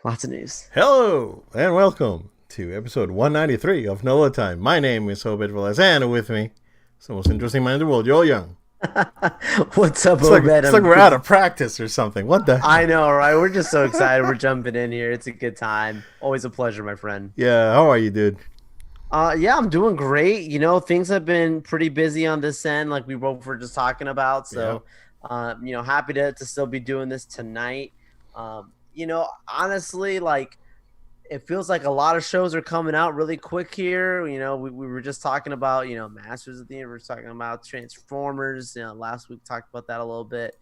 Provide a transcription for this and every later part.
Lots of news. Hello and welcome to episode 193 of NOLA Time. My name is Obed Velez, and with me, it's the most interesting man in the world, Joel Young. What's up, It's like Obed? it's like we're out of practice or something. What the I heck? know, right? We're just so excited. We're jumping in here. It's a good time. Always a pleasure, my friend. Yeah, how are you, dude? Yeah, I'm doing great. Things have been pretty busy on this end, like we both were just talking about. Yeah. Happy to still be doing this tonight. Honestly, like it feels like a lot of shows are coming out really quick here. We were just talking about, Masters of the Universe, talking about Transformers. Last week talked about that a little bit.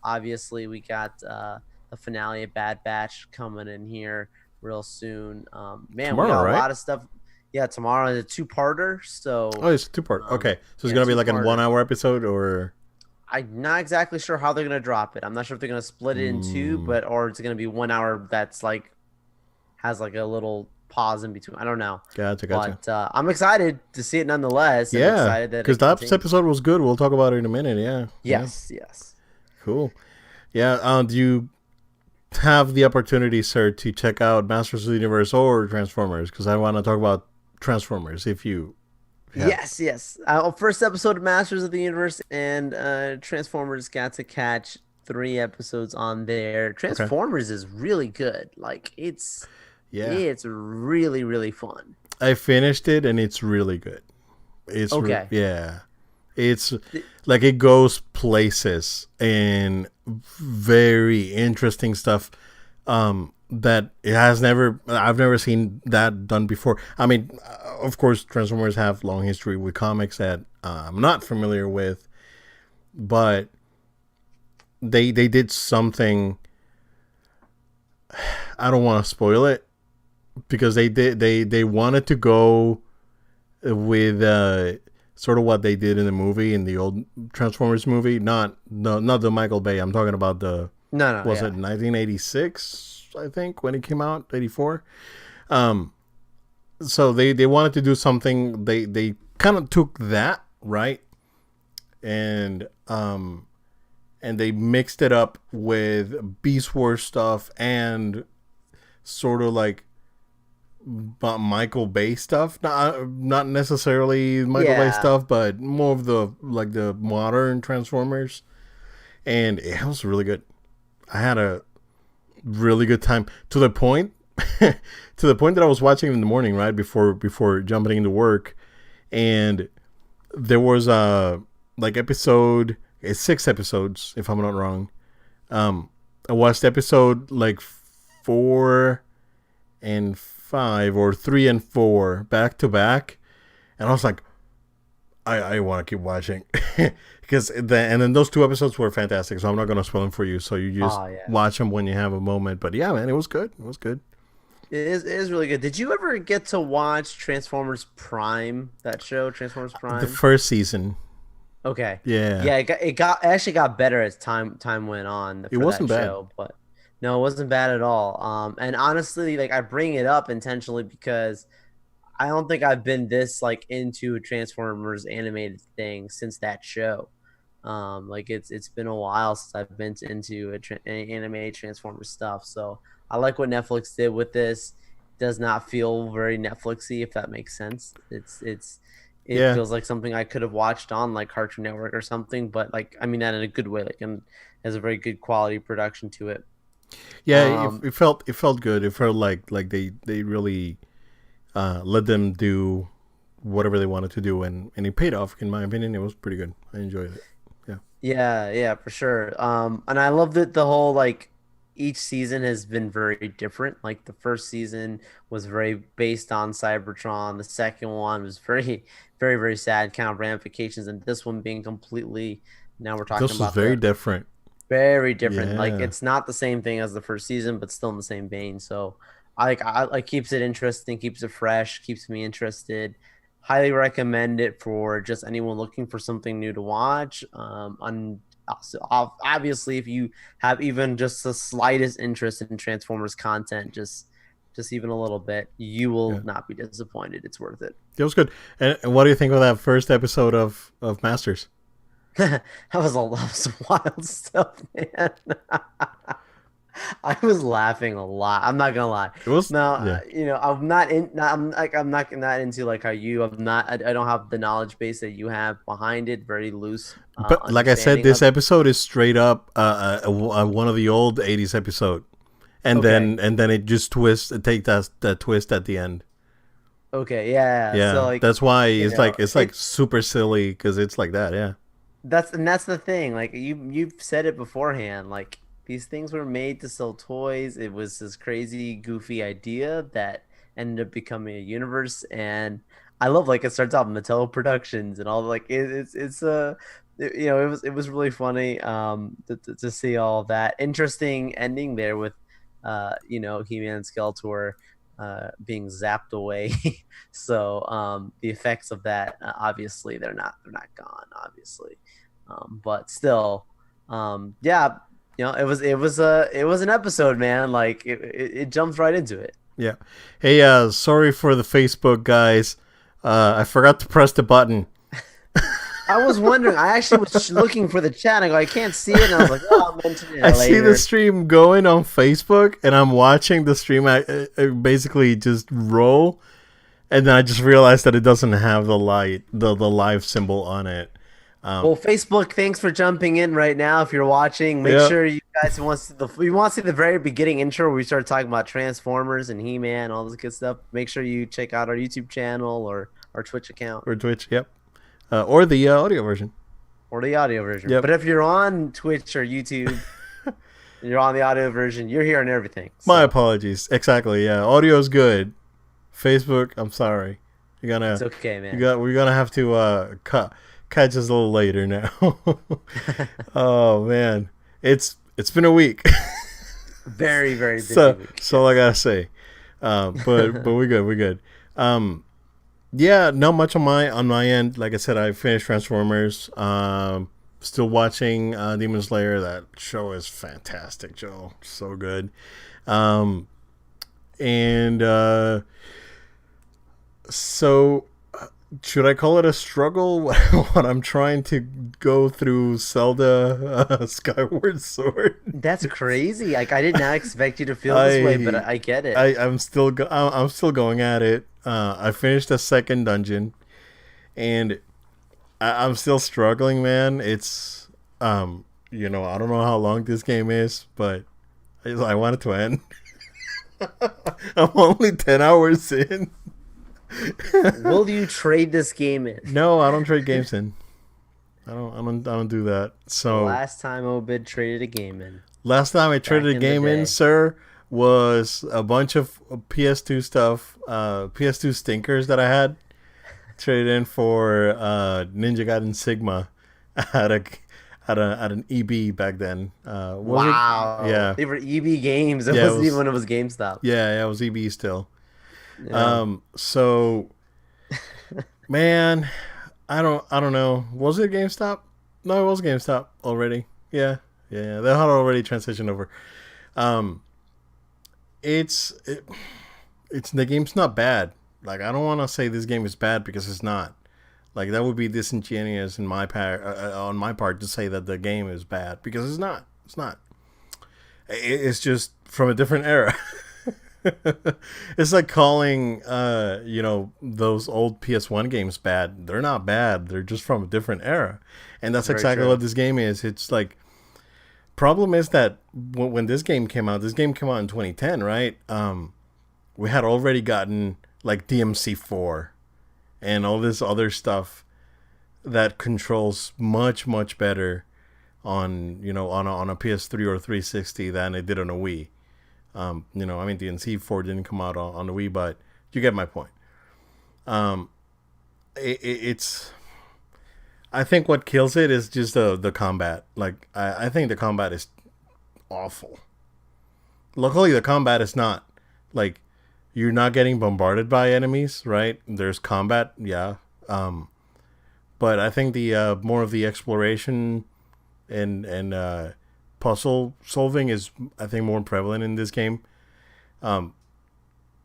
Obviously, we got the finale of Bad Batch coming in here real soon. Man, we Tomorrow, got a right? lot of stuff. Yeah, tomorrow is a two-parter. Oh, So, it's a two-part. Okay, so it's yeah, gonna be like a two-parter. 1 hour episode, or I'm not exactly sure how they're gonna drop it. I'm not sure if they're gonna split it in two, mm, or it's gonna be 1 hour that's like has like a little pause in between. I don't know, gotcha. but I'm excited to see it nonetheless, and Yeah, excited that because it that continues. episode was good. We'll talk about it in a minute. Yeah, Yes, yes. cool. Yeah, do you have the opportunity, sir, to check out Masters of the Universe or Transformers? Because I want to talk about Transformers. If you have, Yes, yes. First episode of Masters of the Universe and Transformers got to catch 3 episodes on there. okay, Transformers is really good. Like yeah, it's really really fun. I finished it and it's really good. Okay. Yeah, it's Th- like it goes places and very interesting stuff. That it has never I've never seen that done before. I mean, of course, Transformers have long history with comics that I'm not familiar with, but they did something. I don't want to spoil it because they wanted to go with sort of what they did in the movie, in the old Transformers movie, not the Michael Bay. I'm talking about the, No, no, was it yeah. 1986, I think, when it came out, 84. um so they wanted to do something. They kind of took that, right, and they mixed it up with Beast Wars stuff and sort of like Michael Bay stuff. Not necessarily Michael Bay Yeah. stuff, but more of the like the modern Transformers. And it was really good. I had a really good time to the point to the point that I was watching in the morning, right before jumping into work, and there was a like episode. It's 6 episodes, if I'm not wrong. I watched episode like 4 and 5, or 3 and 4 back to back, and I was like, I want to keep watching because and then those 2 episodes were fantastic. So I'm not gonna spoil them for you. So you just Oh yeah. watch them when you have a moment. But yeah, man, it was good. It was good. It is really good. Did you ever get to watch Transformers Prime, that show, Transformers The Prime? first season, Okay. yeah, Yeah, it actually got better as time went on it for wasn't that bad. show, but no, it wasn't bad at all. And honestly, like I bring it up intentionally because I don't think I've been this like into a Transformers animated thing since that show. Like it's been a while since I've been into animated Transformers stuff. So I like what Netflix did with this. Does not feel very Netflixy, if that makes sense. It Yeah, feels like something I could have watched on like Cartoon Network or something, but like I mean that in a good way, like and has a very good quality production to it. yeah. Um, It felt good. It felt like they really let them do whatever they wanted to do, and it paid off. In my opinion, it was pretty good. I enjoyed it. Yeah. Yeah, yeah, for sure. And I love that the whole like each season has been very different. Like the first season was very based on Cybertron. The second one was very, very, very sad kind of ramifications, and this one being completely now we're talking This was about very the different. very different. Like Yeah. it's not the same thing as the first season, but still in the same vein. So I like keeps it interesting, keeps it fresh, keeps me interested. Highly recommend it for just anyone looking for something new to watch. Obviously, if you have even just the slightest interest in Transformers content, just even a little bit, you will Yeah. not be disappointed. It's worth it. It was good. And what do you think of that first episode of Masters? That was a lot of wild stuff, man. I was laughing a lot. I'm not gonna lie. It was Now, yeah. I'm not in. Not, I'm like I'm not into like how you. I'm not. I don't have the knowledge base that you have behind it. Very loose But like I said, understanding this of it. episode is straight up one of the old '80s episode, and Okay. then it just twists. It takes that twist at the end. Okay. Yeah. So Yeah, like, that's why it's like it super silly because it's like that. Yeah, that's the thing. Like you've said it beforehand. Like these things were made to sell toys. It was this crazy, goofy idea that ended up becoming a universe. And I love like it starts off Mattel Productions and all like it's it was really funny to see all of that interesting ending there with He-Man and Skeletor being zapped away. So the effects of that obviously they're not gone obviously. But still, yeah, it was an episode, man. Like it jumps right into it. yeah. Hey, sorry for the Facebook guys. I forgot to press the button. I was wondering. I actually was looking for the chat. I go, I can't see it, and I was like, oh, I'll mention it I see the later. stream going on Facebook, and I'm watching the stream. I basically just roll, and then I just realized that it doesn't have the live symbol on it. Well, Facebook, thanks for jumping in right now. If you're watching, make Yeah, sure you guys want to see the very beginning intro where we started talking about Transformers and He-Man, all this good stuff. Make sure you check out our YouTube channel or our Twitch account or Twitch. Yep, or the audio version. or the audio version. Yep. But if you're on Twitch or YouTube and you're on the audio version, you're hearing everything. My So apologies. Exactly. Yeah, audio's good. Facebook, I'm sorry. You're it's gonna okay, you man. got we're gonna have to catch us a little later now. Oh man, it's been a week. Very, very busy So week. all I gotta say. But we're good. Um, yeah, not much on my end. Like I said, I finished Transformers. Still watching Demon Slayer. That show is fantastic, Joe. So good. Um, and so should I call it a struggle when I'm trying to go through Zelda Skyward Sword? That's crazy. Like I did not expect you to feel this way, but I I get it. I'm still going at it. I finished the second dungeon, and I'm still struggling, man. It's I don't know how long this game is, but I want it to end. I'm only 10 hours in. Will you trade this game in? No, I don't trade games in. I don't do that. The So last time Obid traded a game in, last time I back traded a in the game in, day. sir, was a bunch of PS2 stuff, PS2 stinkers that I had traded in for Ninja Gaiden Sigma at a at an EB back then. Was it? Wow. Yeah, They were EB games. It yeah, it wasn't even was. when it was GameStop. Yeah, it was EB still. Yeah. So man, I don't know. Was it GameStop? No, it was GameStop already. Yeah, yeah, they had already transitioned over. Um, it's it, it's the game's not bad. Like I don't want to say this game is bad because it's not. Like that would be disingenuous in my part on my part to say that the game is bad because it's not. It's not. It's just from a different era. It's like calling those old PS1 games bad. They're not bad. They're just from a different era. And that's Very exactly true. what this game is. It's like problem is that when this game came out in 2010, right? We had already gotten like DMC4 and all this other stuff that controls much better on on a PS3 or 360 than it did on a Wii. I mean, DMC4 didn't come out on the Wii, but you get my point. Um, it's I think what kills it is just the combat. Like I think the combat is awful. Luckily, the combat is not like you're not getting bombarded by enemies, right? There's combat, yeah. But I think the more of the exploration and puzzle solving is I think more prevalent in this game. Um,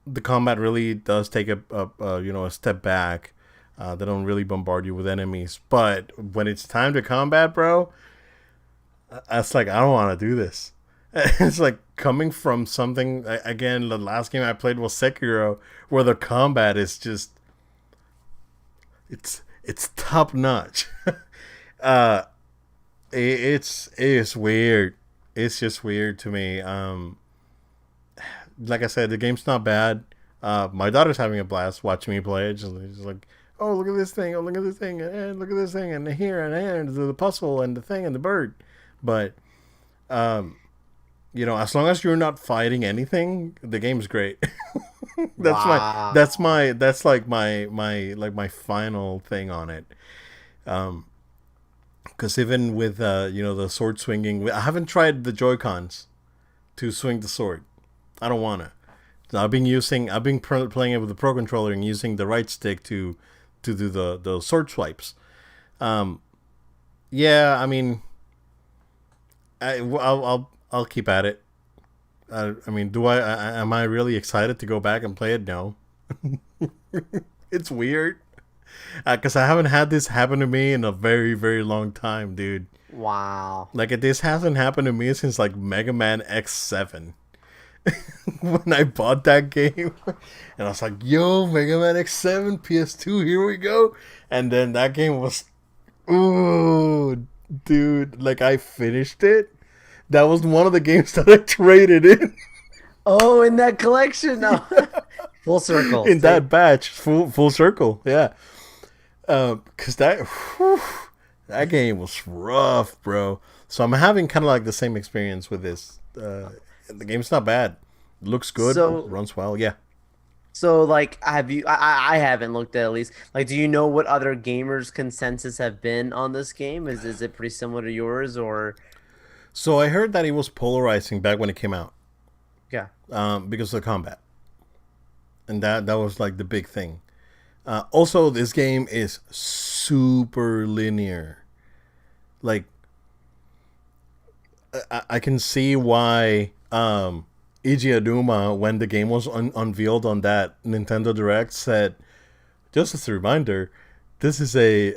the combat really does take a step back. They don't really bombard you with enemies, but when it's time to combat, bro, it's like I don't want to do this. It's like coming from something again. The last game I played was Sekiro, where the combat is just it's top notch. uh, it's weird. It's just weird to me. Like I said, the game's not bad. My daughter's having a blast watching me play it. She's like, "Oh, look at this thing! Oh, look at this thing! And look at this thing! And here and there, and the puzzle and the thing and the bird." But as long as you're not fighting anything, the game's great. Wow. That's like my final thing on it. Because even with the sword swinging, I haven't tried the Joy Cons to swing the sword. I don't wanna. I've been playing it with the Pro Controller and using the right stick to do the sword swipes. Um, yeah, I mean, I'll keep at it. I mean, am I really excited to go back and play it? No, it's weird because I haven't had this happen to me in a very very long time, dude. Wow. Like this hasn't happened to me since like Mega Man X7 when I bought that game, and I was like, "Yo, Mega Man X7 PS2, here we go!" And then that game was, ooh, dude, like I finished it. That was one of the games that I traded in. Oh, in that collection. No. Full circle. In Say, that batch, full circle, yeah. Cause whew, that game was rough, bro. So I'm having kind of like the same experience with this. The game's not bad. Looks good, so runs well. Yeah. so like have you I haven't looked at least. Like do you know what other gamers consensus have been on this game? Is it pretty similar to yours or So I heard that it was polarizing back when it came out, yeah. because of the combat, and that was like the big thing. Also, this game is super linear. Like I can see why Iji Aduma, when the game was unveiled on that Nintendo Direct, said, "Just as a reminder, this is a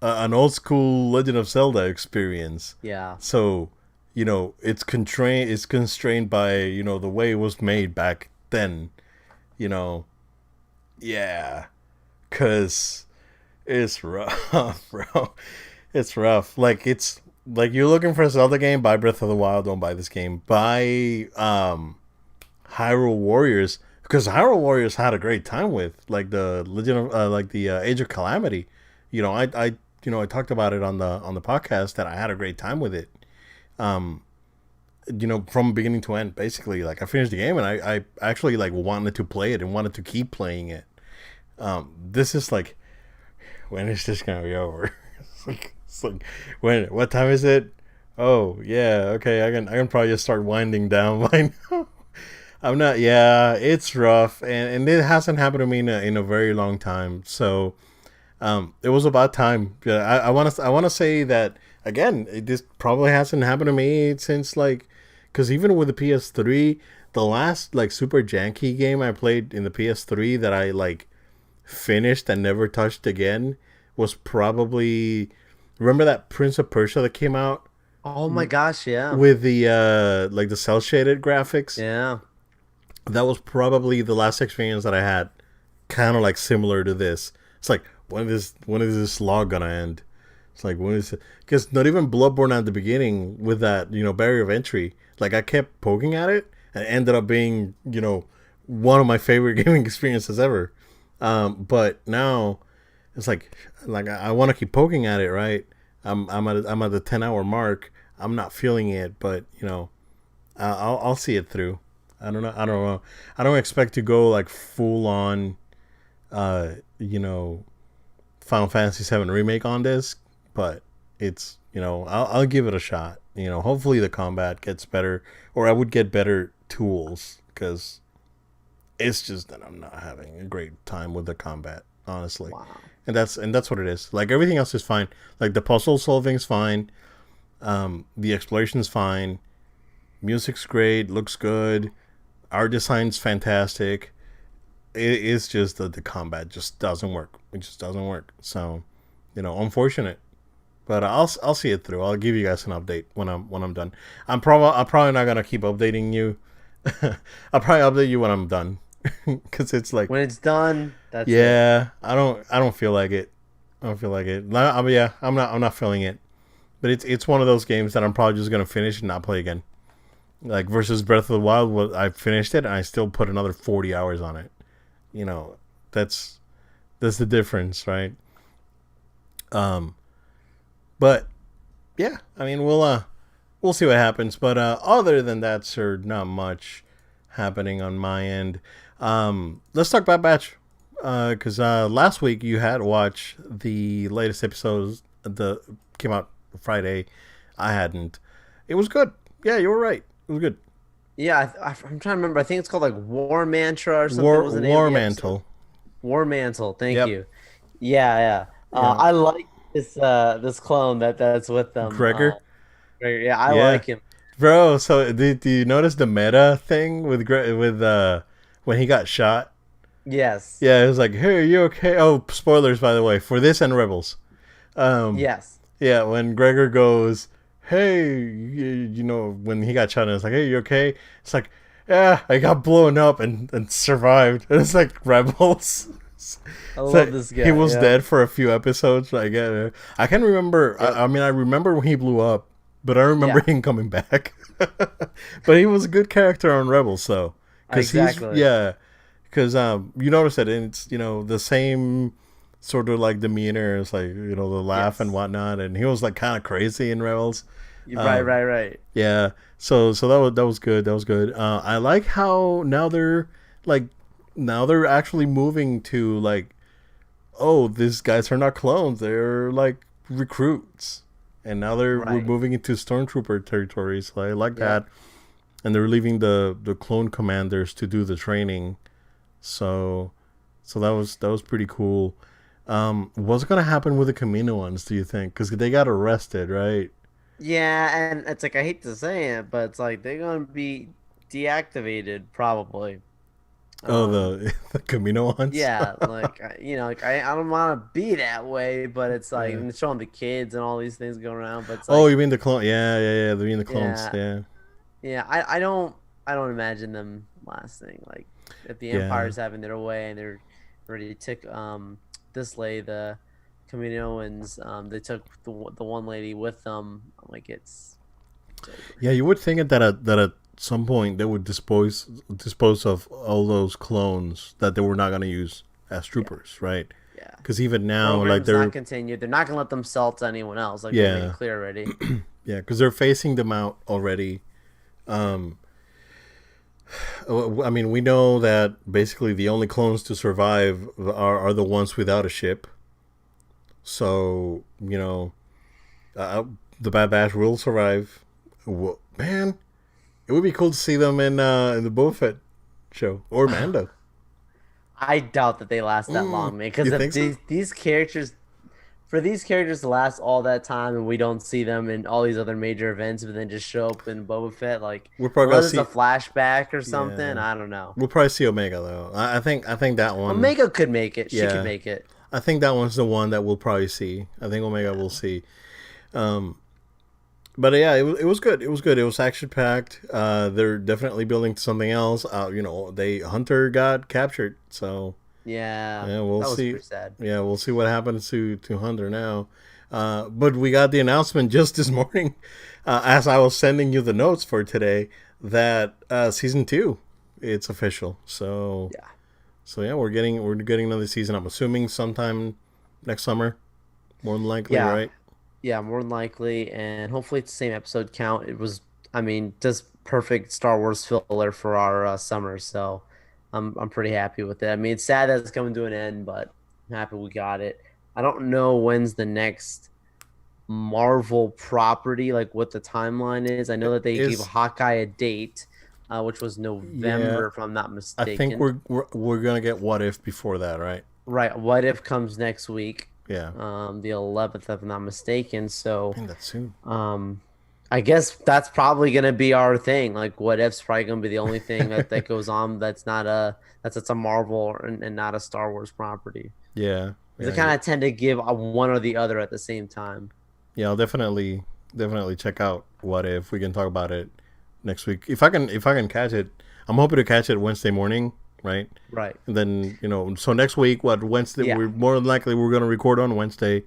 an old school Legend of Zelda experience. Yeah. So it's constrained by the way it was made back then. You know, yeah, cause it's rough, bro. It's rough. Like it's like you're looking for a Zelda game. Buy Breath of the Wild. Don't buy this game. Buy Hyrule Warriors because Hyrule Warriors had a great time with like the Legend of like the Age of Calamity. I talked about it on the podcast that I had a great time with it. Um, from beginning to end, basically. Like I finished the game and I actually like wanted to play it and wanted to keep playing it. This is like, when is this gonna be over? it's like when what time is it? Oh yeah, okay. I can probably just start winding down by now. I'm not. Yeah, it's rough, and it hasn't happened to me in a very long time. So it was about time. Yeah, I want to say that again. This probably hasn't happened to me since like, because even with the PS3, the last like super janky game I played in the PS3 that I like finished and never touched again was probably, remember that Prince of Persia that came out Oh my gosh, yeah. with the like the cell shaded graphics. Yeah. That was probably the last experience that I had, kind of like similar to this. It's like when is this log gonna end? It's like when is it? Because not even Bloodborne at the beginning with that barrier of entry. Like I kept poking at it and it ended up being one of my favorite gaming experiences ever. But now it's like I want to keep poking at it. Right? I'm at the 10-hour mark. I'm not feeling it, but I'll see it through. I don't know. I don't know. I don't expect to go like full on, uh, you know, Final Fantasy VII remake on this, but I'll give it a shot. Hopefully the combat gets better, or I would get better tools because it's just that I'm not having a great time with the combat, honestly. Wow. And that's what it is. Like everything else is fine. Like the puzzle solving's fine. The exploration's fine. Music's great. Looks good. Art design's fantastic. It's just that the combat just doesn't work. It just doesn't work. So, unfortunate. But I'll see it through. I'll give you guys an update when I'm done. I'm probably not gonna keep updating you. I'll probably update you when I'm done, because it's like, When it's done, that's it. yeah, I don't feel like it. I don't feel like it. Yeah, I'm not feeling it. But it's one of those games that I'm probably just gonna finish and not play again. Like versus Breath of the Wild, I finished it and I still put another 40 hours on it. You know, that's that's the difference, right? Um, but yeah, I mean we'll see what happens. But other than that, sir, not much happening on my end. Let's talk Bad Batch. Because last week you had watched the latest episodes. The came out Friday. I hadn't. It was good. Yeah, you were right. It was good. Yeah, I'm trying to remember. I think it's called like War Mantra or something. War Was the name of War the episode? Mantle. War Mantle. Thank Yep. you. Yeah, yeah. Yeah. I like this clone that's with them. Gregor. Yeah, I Yeah. like him. Bro, so do you notice the meta thing with when he got shot? Yes, Yeah, it was like, "Hey, are you okay?" Oh, spoilers by the way for this and Rebels. Um, yes. yeah, when Gregor goes, "Hey, when he got shot, and it's like, "Hey, you okay?" It's like, "Yeah, I got blown up and survived." And it's like Rebels. I It's love like this he guy. was Yeah. dead for a few episodes. Like, I can remember. Yep. I mean, I remember when he blew up, but I remember Yeah. him coming back. But he was a good character on Rebels, though, because Exactly. because you notice that it's the same sort of like demeanor. It's like the laugh and Yes. whatnot, and he was like kind of crazy in Rebels. Right. Um, Right. Right. yeah, so that was good. That was good. I like how like now they're actually moving to like, oh, these guys are not clones; they're like recruits, and now we're Right. moving into stormtrooper territory. So I like Yep. that, and they're leaving the clone commanders to do the training. So that was pretty cool. What's gonna happen with the Camino ones? Do you think? Because they got arrested, right? Yeah, and it's like I hate to say it, but it's like they're gonna be deactivated probably. Oh, Um, the Camino ones. yeah, like like I don't want to be that way, but it's like Yeah. and showing the kids and all these things going around, but it's Oh, like you mean the clone? Yeah, yeah, yeah. They mean the clones. yeah, Yeah, yeah. I don't imagine them lasting. Like if the yeah, Empire's having their way and they're ready to take this lay the Kaminoans they took the one lady with them. I'm like it's over. yeah. You would think that at some point they would dispose of all those clones that they were not gonna use as Yeah, troopers, right? yeah. Because even now, like Program's not they're continued. They're not gonna let them sell to anyone else. Like they made it yeah, clear already. yeah, because they're facing them out already. Um, I mean, we know that basically the only clones to survive are the ones without a ship. So uh, the Bad Batch will survive. Man, it would be cool to see them in the Boba Fett show or Mando. I doubt that they last that long, man. Because You if think so? these characters, for these characters to last all that time, and we don't see them in all these other major events, but then just show up in Boba Fett, like We're probably gonna unless it's see. a flashback or something, Yeah, I don't know. we'll probably see Omega though. I think that one. Omega could make it. She could Yeah, make it. I think that one's the one that we'll probably see. I think Omega Yeah. will see. Um, but yeah, it was good. It was good. It was action packed. They're definitely building to something else. They Hunter got captured, so Yeah. yeah, we'll That was see. pretty sad. Yeah, we'll see what happens to Hunter now. But we got the announcement just this morning, as I was sending you the notes for today, that season two, it's official. Yeah. So yeah, we're getting another season. I'm assuming sometime next summer, more than likely, Yeah. right? Yeah, more than likely, and hopefully it's the same episode count. It was, I mean, just perfect Star Wars filler for our summer, so I'm pretty happy with it. I mean, it's sad that it's coming to an end, but I'm happy we got it. I don't know when's the next Marvel property, like what the timeline is. I know that they gave Is Hawkeye a date, which was Yeah, November, if I'm not I think mistaken. we're gonna get What If before that, right? Right, What If comes next week, Yeah, the 11th, if I'm not mistaken. So. man, that's soon. Um, I guess that's probably gonna be our thing. Like, what if's probably gonna be the only thing that goes on that's not that's a Marvel and not a Star Wars property. Yeah, They yeah, kind of tend to give one or the other at the same time. Yeah, I'll definitely check out What If. We can talk about it next week if I can catch it. I'm hoping to catch it Wednesday morning, right? Right. And then so next week, what Wednesday? Yeah. We're more than likely we're going to record on Wednesday.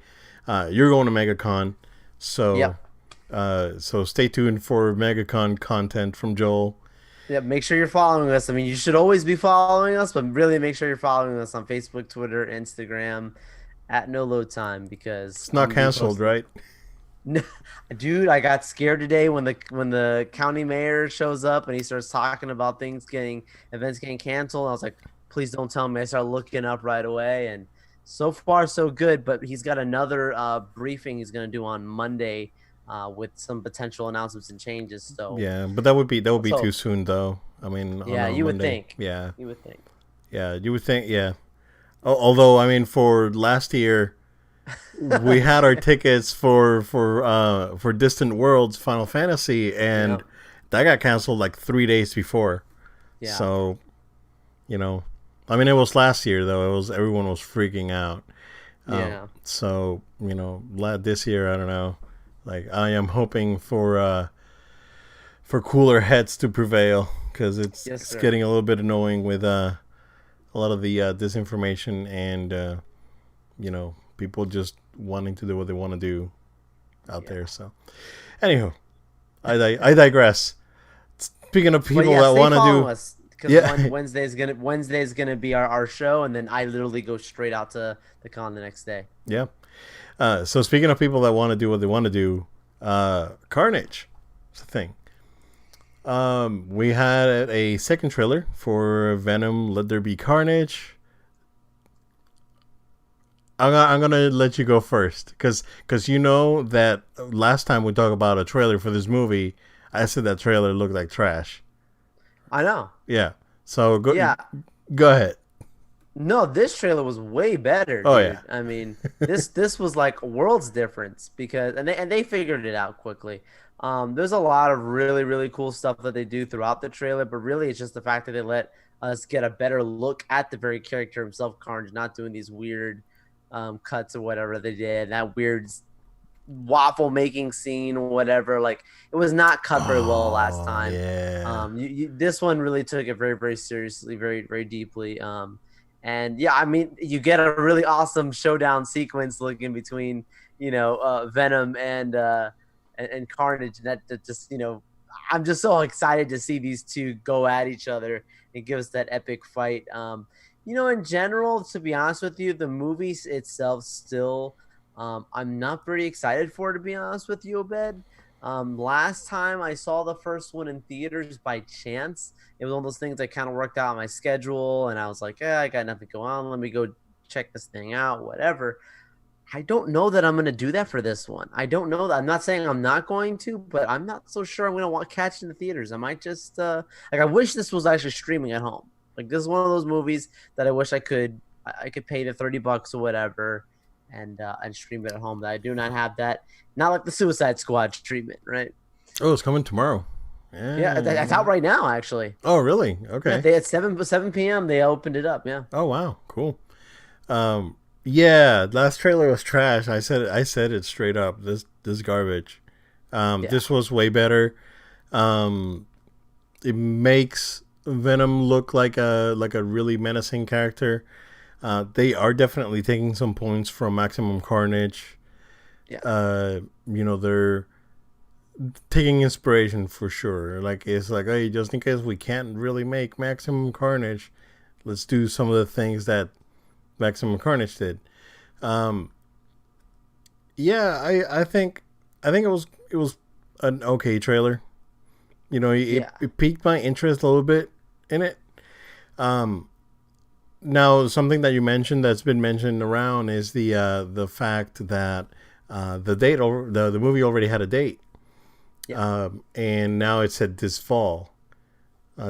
You're going to MegaCon, so Yep. so stay tuned for MegaCon content from Joel. Yep. Make sure you're following us. I mean, you should always be following us, but really make sure you're following us on Facebook, Twitter, Instagram at No Load Time because It's I'm not gonna be canceled, posting. right? No, dude, I got scared today when the county mayor shows up and he starts talking about events getting canceled. I was like, please don't tell me. I started looking up right away, and so far so good. But he's got another briefing he's gonna do on Monday with some potential announcements and changes. So Yeah, but that would be too so soon though. I mean, on yeah, a you would Monday. think. Yeah, You would think. yeah, you would think. Yeah. Although I mean, for last year, we had our tickets for Distant Worlds Final Fantasy, Yeah. and that got canceled like 3 days before. Yeah. So you know, I mean, it was last year though. It was everyone was freaking out. Yeah. So this year I don't know. Like I am hoping for cooler heads to prevail because it's, Yes, it's sir. getting a little bit annoying with a lot of the disinformation and people just wanting to do what they want to do out Yeah. there. So, anywho, I digress. Speaking of But people yeah, that stay want to following do, us because yeah, Wednesday's gonna be our show, and then I literally go straight out to the con the next day. yeah. So speaking of people that want to do what they want to do, Carnage, it's a thing. We had a second trailer for Venom: Let There Be Carnage. I'm gonna let you go first, because you know that last time we talked about a trailer for this movie, I said that trailer looked like trash. I know. Yeah. So Yeah. go ahead. No, this trailer was way better, Oh yeah. dude. I mean, this was like worlds difference because and they figured it out quickly. There's a lot of really really cool stuff that they do throughout the trailer, but really it's just the fact that they let us get a better look at the very character himself, Carnage, not doing these weird cuts or whatever they did. That weird waffle making scene or whatever. Like it was not cut very well last Oh time. yeah. This one really took it very, very seriously, very, very deeply. And yeah, I mean, you get a really awesome showdown sequence looking between, Venom and Carnage. And that just, I'm just so excited to see these two go at each other and give us that epic fight. In general, to be honest with you, the movie itself still, I'm not pretty excited for, to be honest with you, Obed. Last time I saw the first one in theaters by chance. It was one of those things that kind of worked out on my schedule, and I was like, I got nothing going on. Let me go check this thing out, whatever. I don't know that I'm going to do that for this one. I don't know that. I'm not saying I'm not going to, but I'm not so sure I'm going to want catch in the theaters. I might just I wish this was actually streaming at home. Like this is one of those movies that I wish I could pay the $30 or whatever and stream it at home. That I do not have that. Not like the Suicide Squad treatment, right? Oh, it's coming tomorrow. Yeah, that's Yeah. out right now actually. Oh really? Yeah, Okay. they at 7 p.m. they opened it up. Yeah. Oh wow. Cool. Yeah, last trailer was trash. I said it straight up. This garbage. Yeah. This was way better. Um, it makes Venom look like a really menacing character. They are definitely taking some points from Maximum Carnage. Yeah. They're taking inspiration for sure. Like it's like, hey, just in case we can't really make Maximum Carnage, let's do some of the things that Maximum Carnage did. Um, yeah, I think it was an okay trailer. It, Yeah. it piqued my interest a little bit in it. Um, Now something that you mentioned that's been mentioned around is the fact that the movie already had a date, Yeah. and now it said this fall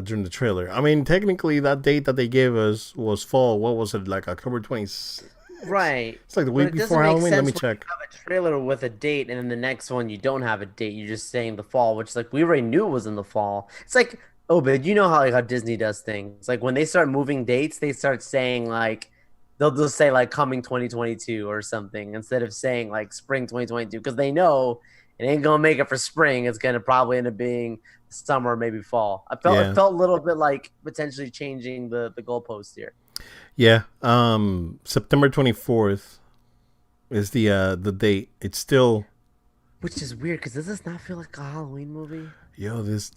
during the trailer. I mean, technically that date that they gave us was fall. What was it, like October 20th? Right. It's like the But week it doesn't before make Halloween. Let me sense when you check. have a trailer with a date and then the next one you don't have a date. You're just saying the fall, which like we already knew it was in the fall. It's like, oh, but you know how Disney does things. Like when they start moving dates, they start saying like they'll just say like coming 2022 or something instead of saying like spring 2022 because they know it ain't gonna make it for spring. It's gonna probably end up being summer, maybe fall. It Yeah. felt a little bit like potentially changing the goalpost here, Yeah. September 24th is the date. It's still which is weird because does this not feel like a Halloween movie? yo, this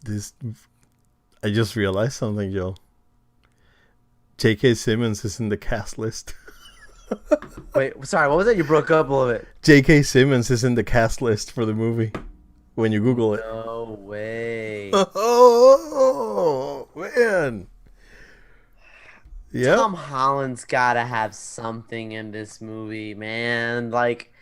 I just realized something, Joe. J.K. Simmons is in the cast list. Wait, sorry, what was that? You broke up a little bit. J.K. Simmons is in the cast list for the movie when you Google it. No way. Oh man. Yep. Tom Holland's got to have something in this movie, man. Like,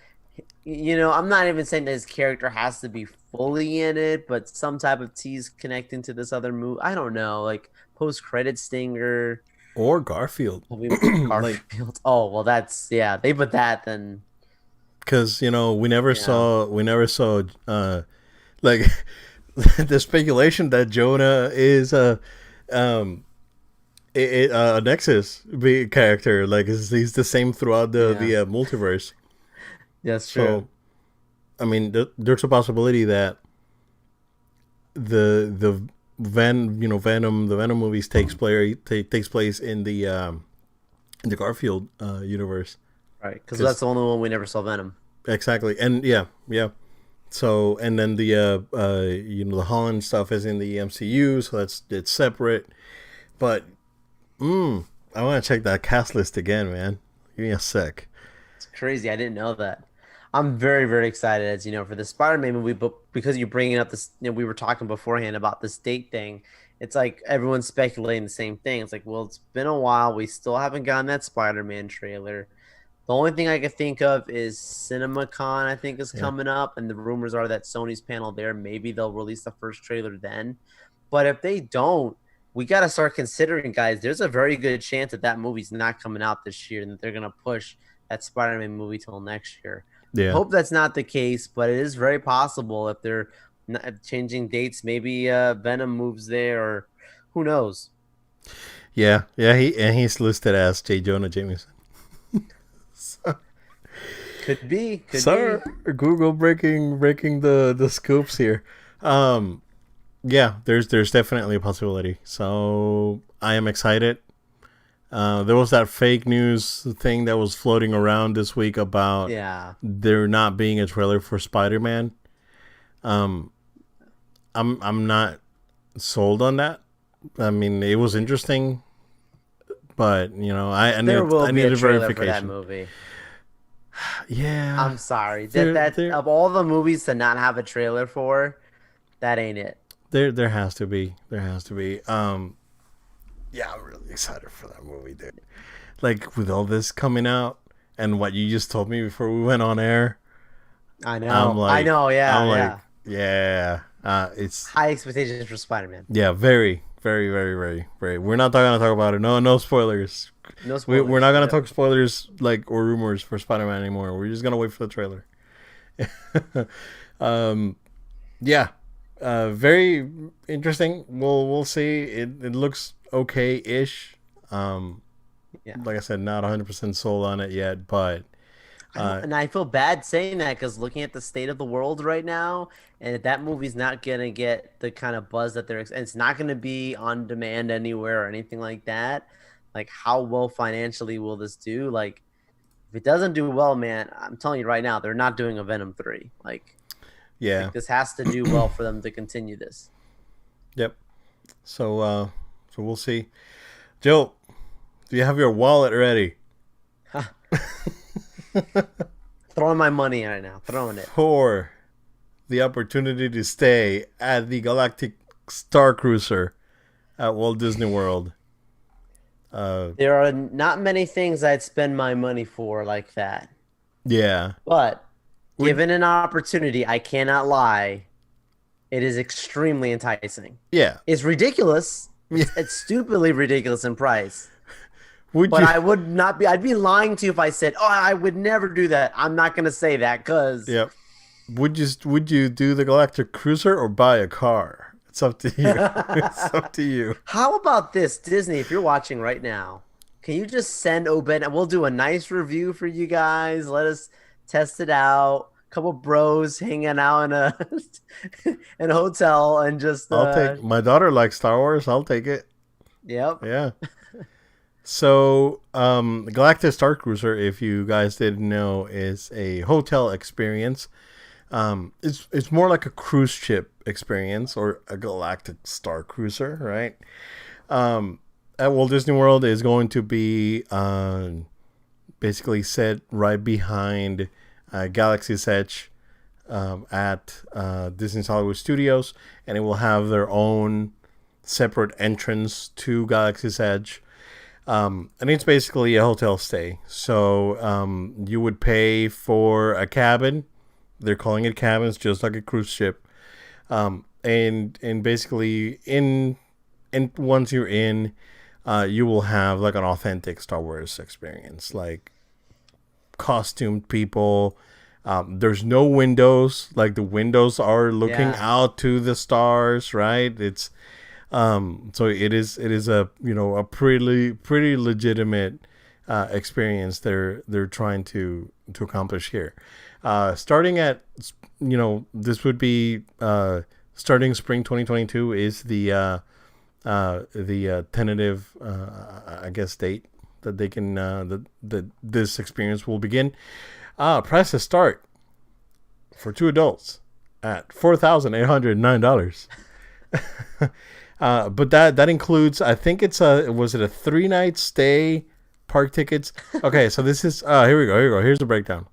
I'm not even saying that his character has to be fully in it, but some type of tease connecting to this other movie. I don't know, like post credit stinger. Or Garfield. Like, Garfield. Oh well, that's yeah. They put that then. because Yeah, we never saw like the speculation that Jonah is um a Nexus character, like he's the same throughout the yeah, multiverse. that's true. So I mean, there's a possibility that the Venom, the Venom movies takes place in the Garfield universe. Right, because that's Because the only one we never saw Venom. exactly, and yeah. So and then the Holland stuff is in the MCU, so it's separate. But I want to check that cast list again, man. Give me a sec. It's crazy. I didn't know that. I'm very, very excited, as you know, for the Spider-Man movie. But because you're bringing up this, we were talking beforehand about this date thing. It's like everyone's speculating the same thing. It's like, well, it's been a while. We still haven't gotten that Spider-Man trailer. The only thing I could think of is CinemaCon, I think, is Yeah, coming up. And the rumors are that Sony's panel there, maybe they'll release the first trailer then. But if they don't, we got to start considering, guys, there's a very good chance that that movie's not coming out this year and that they're going to push that Spider-Man movie till next year. yeah, Hope that's not the case, but it is very possible if they're not changing dates. Maybe Venom moves there, or who knows? yeah. He's listed as J. Jonah Jameson. Could be, could Sir, be. Google breaking the scoops here. Um, yeah, there's definitely a possibility. So I am excited. There was that fake news thing that was floating around this week about Yeah, there not being a trailer for Spider-Man. Um, I'm not sold on that. I mean, it was interesting, but there will I be a needed trailer for that verification. movie. Yeah, I'm sorry there that there of all the movies to not have a trailer for, that ain't it. there has to be. There has to be. Yeah, I'm really excited for that movie, dude. Like with all this coming out and what you just told me before we went on air, I I'm know, I like, know. I'm Yeah, like, yeah. yeah, it's High expectations for Spider-Man. yeah, very, very, very, very, very. We're not gonna talk about it. No, no spoilers. No We're not spoilers. gonna Yep. talk spoilers like or rumors for Spider-Man anymore. We're just gonna wait for the trailer. um, yeah, very interesting. We'll see. It looks okay-ish. Um, Yeah. like I said, not 100% sold on it yet, but I don't, uh, and I feel bad saying that because looking at the state of the world right now, and if that movie's not gonna get the kind of buzz that and it's not gonna be on demand anywhere or anything like that. Like, how well financially will this do? Like, if it doesn't do well, man, I'm telling you right now, they're not doing a Venom 3. yeah, Like this has to do well for them to continue this. yep. So so we'll see. Joe, do you have your wallet ready Throwing my money right now, throwing it. for the opportunity to stay at the Galactic Star Cruiser at Walt Disney World? Uh, There are not many things I'd spend my money for like that, yeah. but Would given an opportunity, I cannot lie. It is extremely enticing. yeah. It's ridiculous. Yeah. It's stupidly ridiculous in price. Would But you? I would not be, I'd be lying to you if I said, oh, I would never do that. I'm not going to say that because Yeah. Would you do the Galactic Cruiser or buy a car? It's up to you. It's up to you. how about this, Disney, if you're watching right now, Can you just send Obed and we'll do a nice review for you guys. Let us test it out. Couple bros hanging out in a in a hotel and just I'll take. My daughter likes Star Wars. I'll take it. yep. Yeah. So, Galactic Star Cruiser, if you guys didn't know, is a hotel experience. It's more like a cruise ship experience or a Galactic Star Cruiser, right? At Walt Disney World is going to be basically set right behind Galaxy's Edge at Disney's Hollywood Studios, and it will have their own separate entrance to Galaxy's Edge. And it's basically a hotel stay. So you would pay for a cabin. They're calling it cabins, just like a cruise ship. And basically, and once you're in, you will have like an authentic Star Wars experience, like costumed people. There's no windows. Like the windows are looking Yeah. out to the stars, right? It's so it is a a pretty legitimate experience they're trying to accomplish here. Starting at this would be starting spring 2022 is the tentative I guess date that they can that this experience will begin. Price to start for two adults at $4,809. But that includes, I think it's was it a 3-night stay, park tickets? Okay, so this is here we go. Here's the breakdown.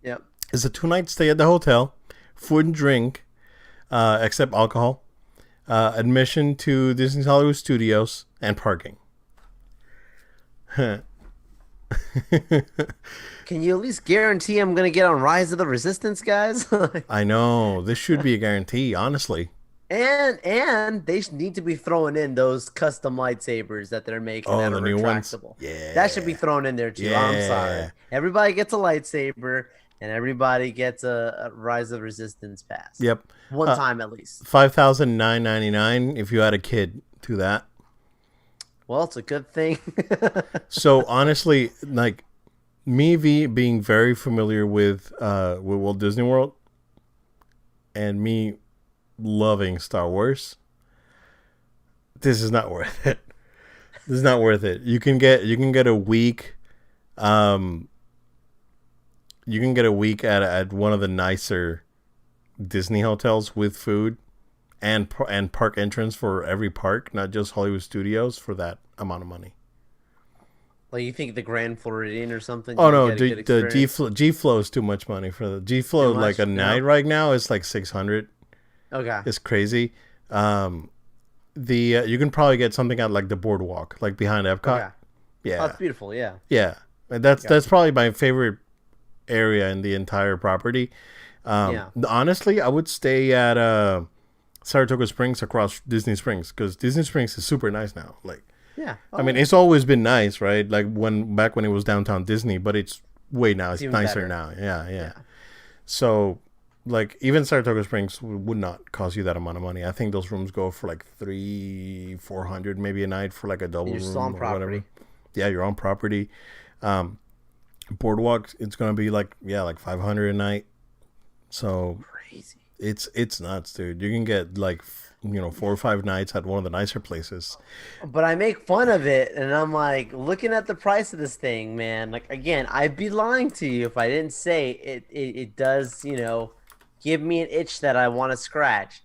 Yep. It's a 2-night stay at the hotel, food and drink, except alcohol, admission to Disney's Hollywood Studios, and parking. Can you at least guarantee I'm gonna get on Rise of the Resistance, guys? I know this should be a guarantee, honestly. And they need to be throwing in those custom lightsabers that they're making Oh, that the are new ones. retractable. Yeah, That should be thrown in there too. I'm yeah. sorry. Everybody gets a lightsaber and everybody gets a Rise of Resistance pass. Yep. One time at least. $5,999 if you had a kid to that. Well, it's a good thing. So honestly, like being very familiar with Walt Disney World and me loving Star Wars, this is not worth it. This is not worth it. You can get a week you can get a week at one of the nicer Disney hotels with food and park entrance for every park, not just Hollywood Studios, for that amount of money. Like you think the Grand Floridian or something, Oh you no, get a good the experience? G Flow is too much money for the G Flow. Too Like much? a No. night right now is like 600. Okay. It's crazy. The you can probably get something at like the boardwalk, like behind Epcot. Okay. Oh, Yeah, that's beautiful. Yeah. yeah. And that's probably my favorite area in the entire property. Yeah. Honestly, I would stay at Saratoga Springs across Disney Springs because Disney Springs is super nice now. Like, Yeah. I mean, it's always been nice, right? Like back when it was downtown Disney, but it's way now. It's even nicer better. now. Yeah, yeah. Yeah. So, like, even Saratoga Springs would not cost you that amount of money. I think those rooms go for like 300-400 maybe a night for like a double You're room still on or property. whatever. Yeah, you're on property. Boardwalk, it's gonna be like 500 a night. So Crazy. it's nuts, dude. You can get like 4 or 5 nights at one of the nicer places. But I make fun of it, and I'm like, looking at the price of this thing, man. Like again, I'd be lying to you if I didn't say it. It does, give me an itch that I want to scratch.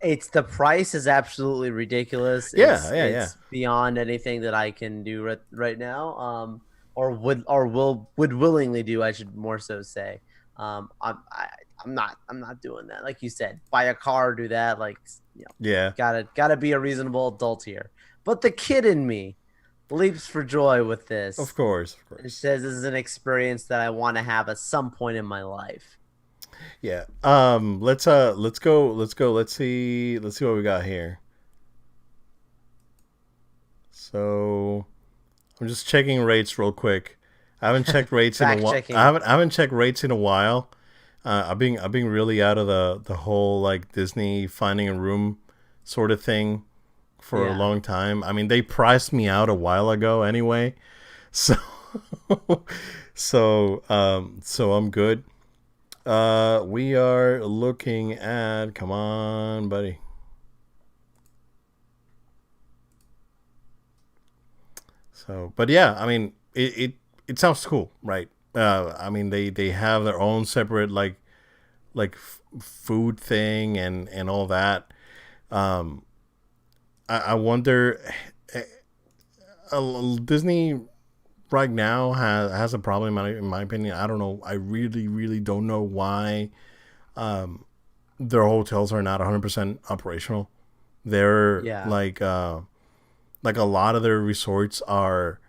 It's the price is absolutely ridiculous. Yeah, yeah. It's beyond anything that I can do right now. Or would willingly do. I should more so say. I'm not doing that. Like you said, buy a car, do that. Like Yeah, gotta be a reasonable adult here. But the kid in me leaps for joy with this. of course, of It course. says this is an experience that I want to have at some point in my life. Yeah. Let's go. Let's see what we got here. So I'm just checking rates real quick. I haven't checked rates in a Fact while. checking. I haven't checked rates in a while. I've been really out of the whole like Disney finding a room sort of thing for a Yeah. long time. I mean, they priced me out a while ago anyway. So so I'm good. We are looking at, come on, buddy. So, but yeah, I mean, it sounds cool, right? I mean, they have their own separate food thing and all that. Um, I wonder, Disney right now has a problem in my opinion. I don't know. I really don't know why their hotels are not 100% operational. They're Yeah. like a lot of their resorts are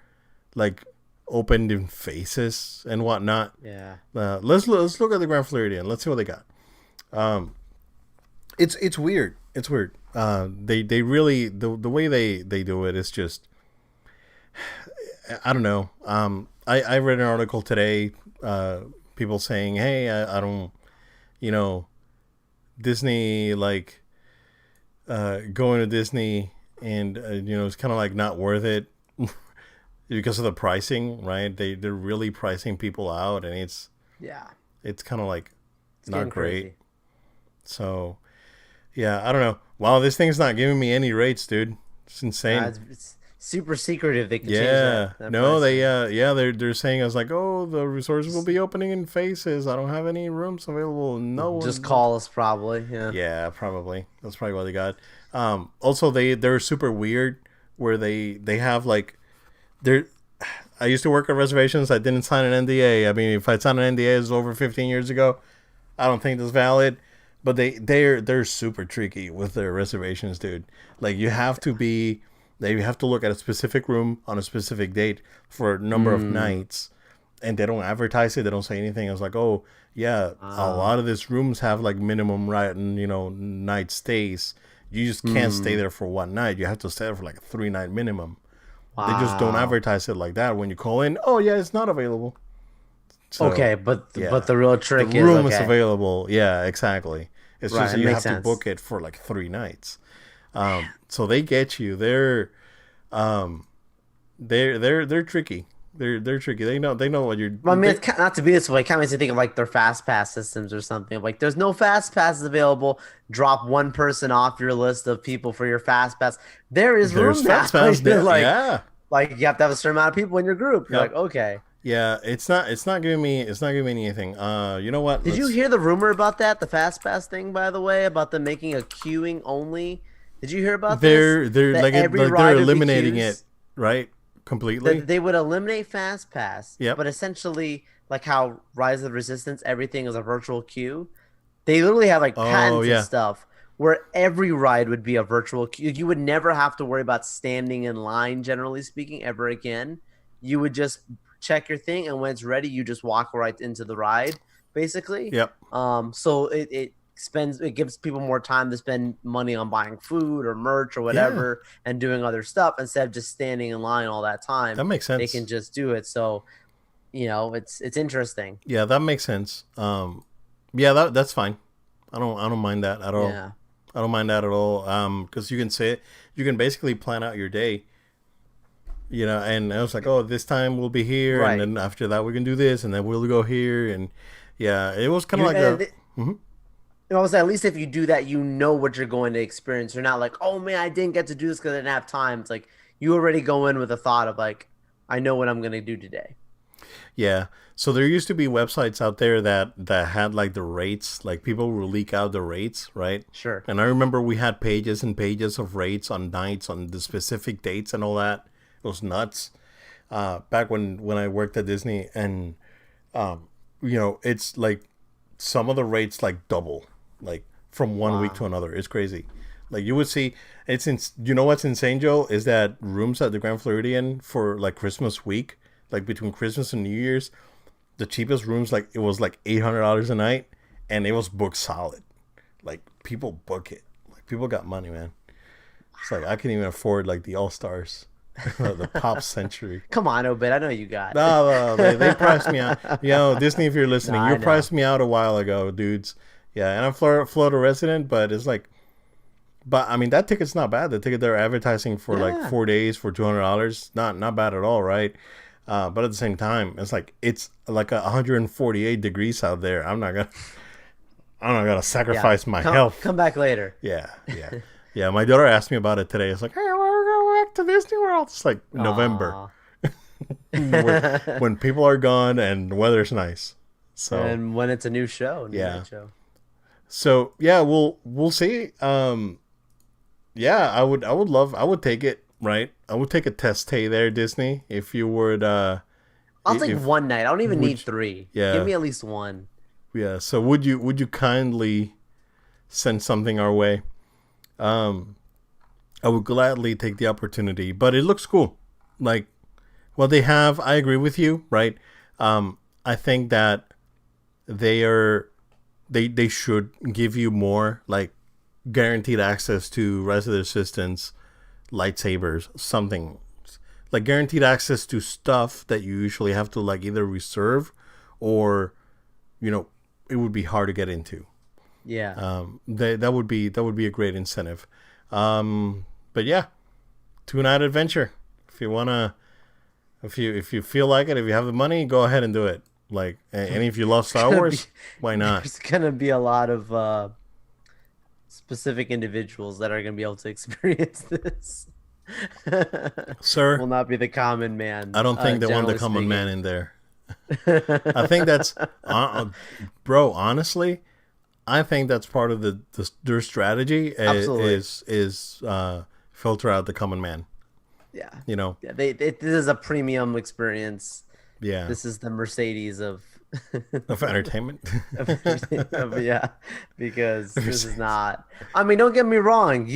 like opened in phases and whatnot. Yeah. Let's look at the Grand Floridian. Let's see what they got. Um, it's weird. It's weird. They really the way they do it is just, I don't know. I read an article today. People saying, hey, I don't, you know, Disney, like going to Disney, and it's kind of like not worth it because of the pricing, right? They're really pricing people out, and Yeah. it's kind of like It's not getting great. crazy. So yeah, I don't know. Wow, this thing's not giving me any rates, dude. It's insane. It's super secretive. They could change Yeah, that no, they pricing. yeah they're saying, I was like, oh, the resorts will be opening in phases. I don't have any rooms available. No Just one. call us probably. Yeah. Yeah, probably. That's probably what they got. Also, they're super weird where they have like they're. I used to work on reservations. I didn't sign an NDA. I mean, if I signed an NDA, it was over 15 years ago. I don't think that's valid. But they're super tricky with their reservations, dude. Like you have to look at a specific room on a specific date for a number of Mm. nights, and they don't advertise it. They don't say anything. It's like, oh yeah, a Uh, lot of these rooms have like minimum right and night stays. You just can't stay hmm. there for one night. You have to stay there for like a 3 night minimum. They just don't Wow. advertise it like that. When you call in, oh yeah, it's not available. So Okay, but yeah, the real the trick is room is okay. available. Yeah, exactly. It's just Right. that It you makes have to sense. book it for like 3 nights. So they get you. Um, they're tricky. They're tricky. They know what you're. Well, I mean, not to be this way. It kind of makes me think of like their fast pass systems or something. Like, there's no fast passes available. Drop one person off your list of people for your fast pass. There is There's room now. fast pass You're there. Yeah. like you have to have a certain amount of people in your group. You're like, Yep. okay. Yeah. It's not giving me anything. You know what? Did you Let's. hear the rumor about that? The fast pass thing, by the way, about them making a queuing only. Did you hear about this? They're That every like they're ride would be eliminating it, queues. right? Completely. That they would eliminate fast pass, Yep. but essentially, like how Rise of the Resistance, everything is a virtual queue. They literally have like Oh patented yeah. stuff where every ride would be a virtual queue. You would never have to worry about standing in line, generally speaking, ever again. You would just check your thing, and when it's ready, you just walk right into the ride, basically. Yep. So it gives people more time to spend money on buying food or merch or Yeah. whatever and doing other stuff instead of just standing in line all that That time. makes They sense. can just do it. So, it's interesting. Yeah, that makes sense. Yeah, that's fine. I don't mind that at all. Yeah. I don't mind that at all. Because you can basically plan out your day. And I was like, oh, this time we'll be here, and Right. then after that we can do this, and then we'll go here, and yeah, it was kind of You like a. and Mhm. I was at least if you do that, you know what you're going to experience. You're not like, oh man, I didn't get to do this because I didn't have time. It's like you already go in with a thought of like, I know what I'm gonna do today. Yeah. So there used to be websites out there that had like the rates, like people would leak out the rates, right? Sure. And I remember we had pages and pages of rates on nights on the specific dates and all that. It was nuts. Back when I worked at Disney, and it's like some of the rates like double, like from one week to Wow. another. It's crazy. Like you would see, what's insane, Joe, is that rooms at the Grand Floridian for like Christmas week, like between Christmas and New Year's, the cheapest rooms, like it was like $800 a night, and it was booked solid. Like people book it. Like people got money, man. It's like I can even afford like the All Stars, the Pop Century. Come on, Obed. I know you got it. No, they priced me out. Disney, if you're No, listening, you I know. priced me out a while ago, dudes. Yeah, and I'm Florida resident, but it's like, but I mean that ticket's not bad. The ticket they're advertising for like Yeah. 4 days for $200, not bad at all, right? But at the same time, it's like 148 degrees out there. I'm not gonna Yeah, sacrifice my come health. come back later. Yeah, yeah, yeah. My daughter asked me about it today. It's like, hey, we're going back to Disney World. It's like November Aw. when people are gone and the weather's nice. So And when it's a new show, new yeah, night show. so yeah, we'll see. Yeah, I would take it. Right, I would take a test stay there, Disney. If you would, I'll take if one night. I don't even would need three. Give yeah, me at least one. yeah. So would you kindly send something our way? Um, I would gladly take the opportunity, but it looks cool. Like what they have, I agree with you, right? I think that they are they should give you more like guaranteed access to resident assistants, lightsabers, something like guaranteed access to stuff that you usually have to like either reserve or you know it would be hard to get into. Yeah. That would be a great incentive. But yeah, 2 night adventure. If you wanna, if you feel like it, if you have the money, go ahead and do it. Like, and if you love Star Gonna be Wars, why not, there's gonna be a lot of specific individuals that are gonna be able to experience this. sir? Will not be the common man, I don't think they want the generally common man speaking. in there. I think that's, bro. Honestly, I think that's part of their strategy Absolutely. is filter out the common man. Yeah. You know, Yeah. This is a premium experience. yeah, This is the Mercedes of, of entertainment. yeah, because this is not. I mean, don't get me wrong.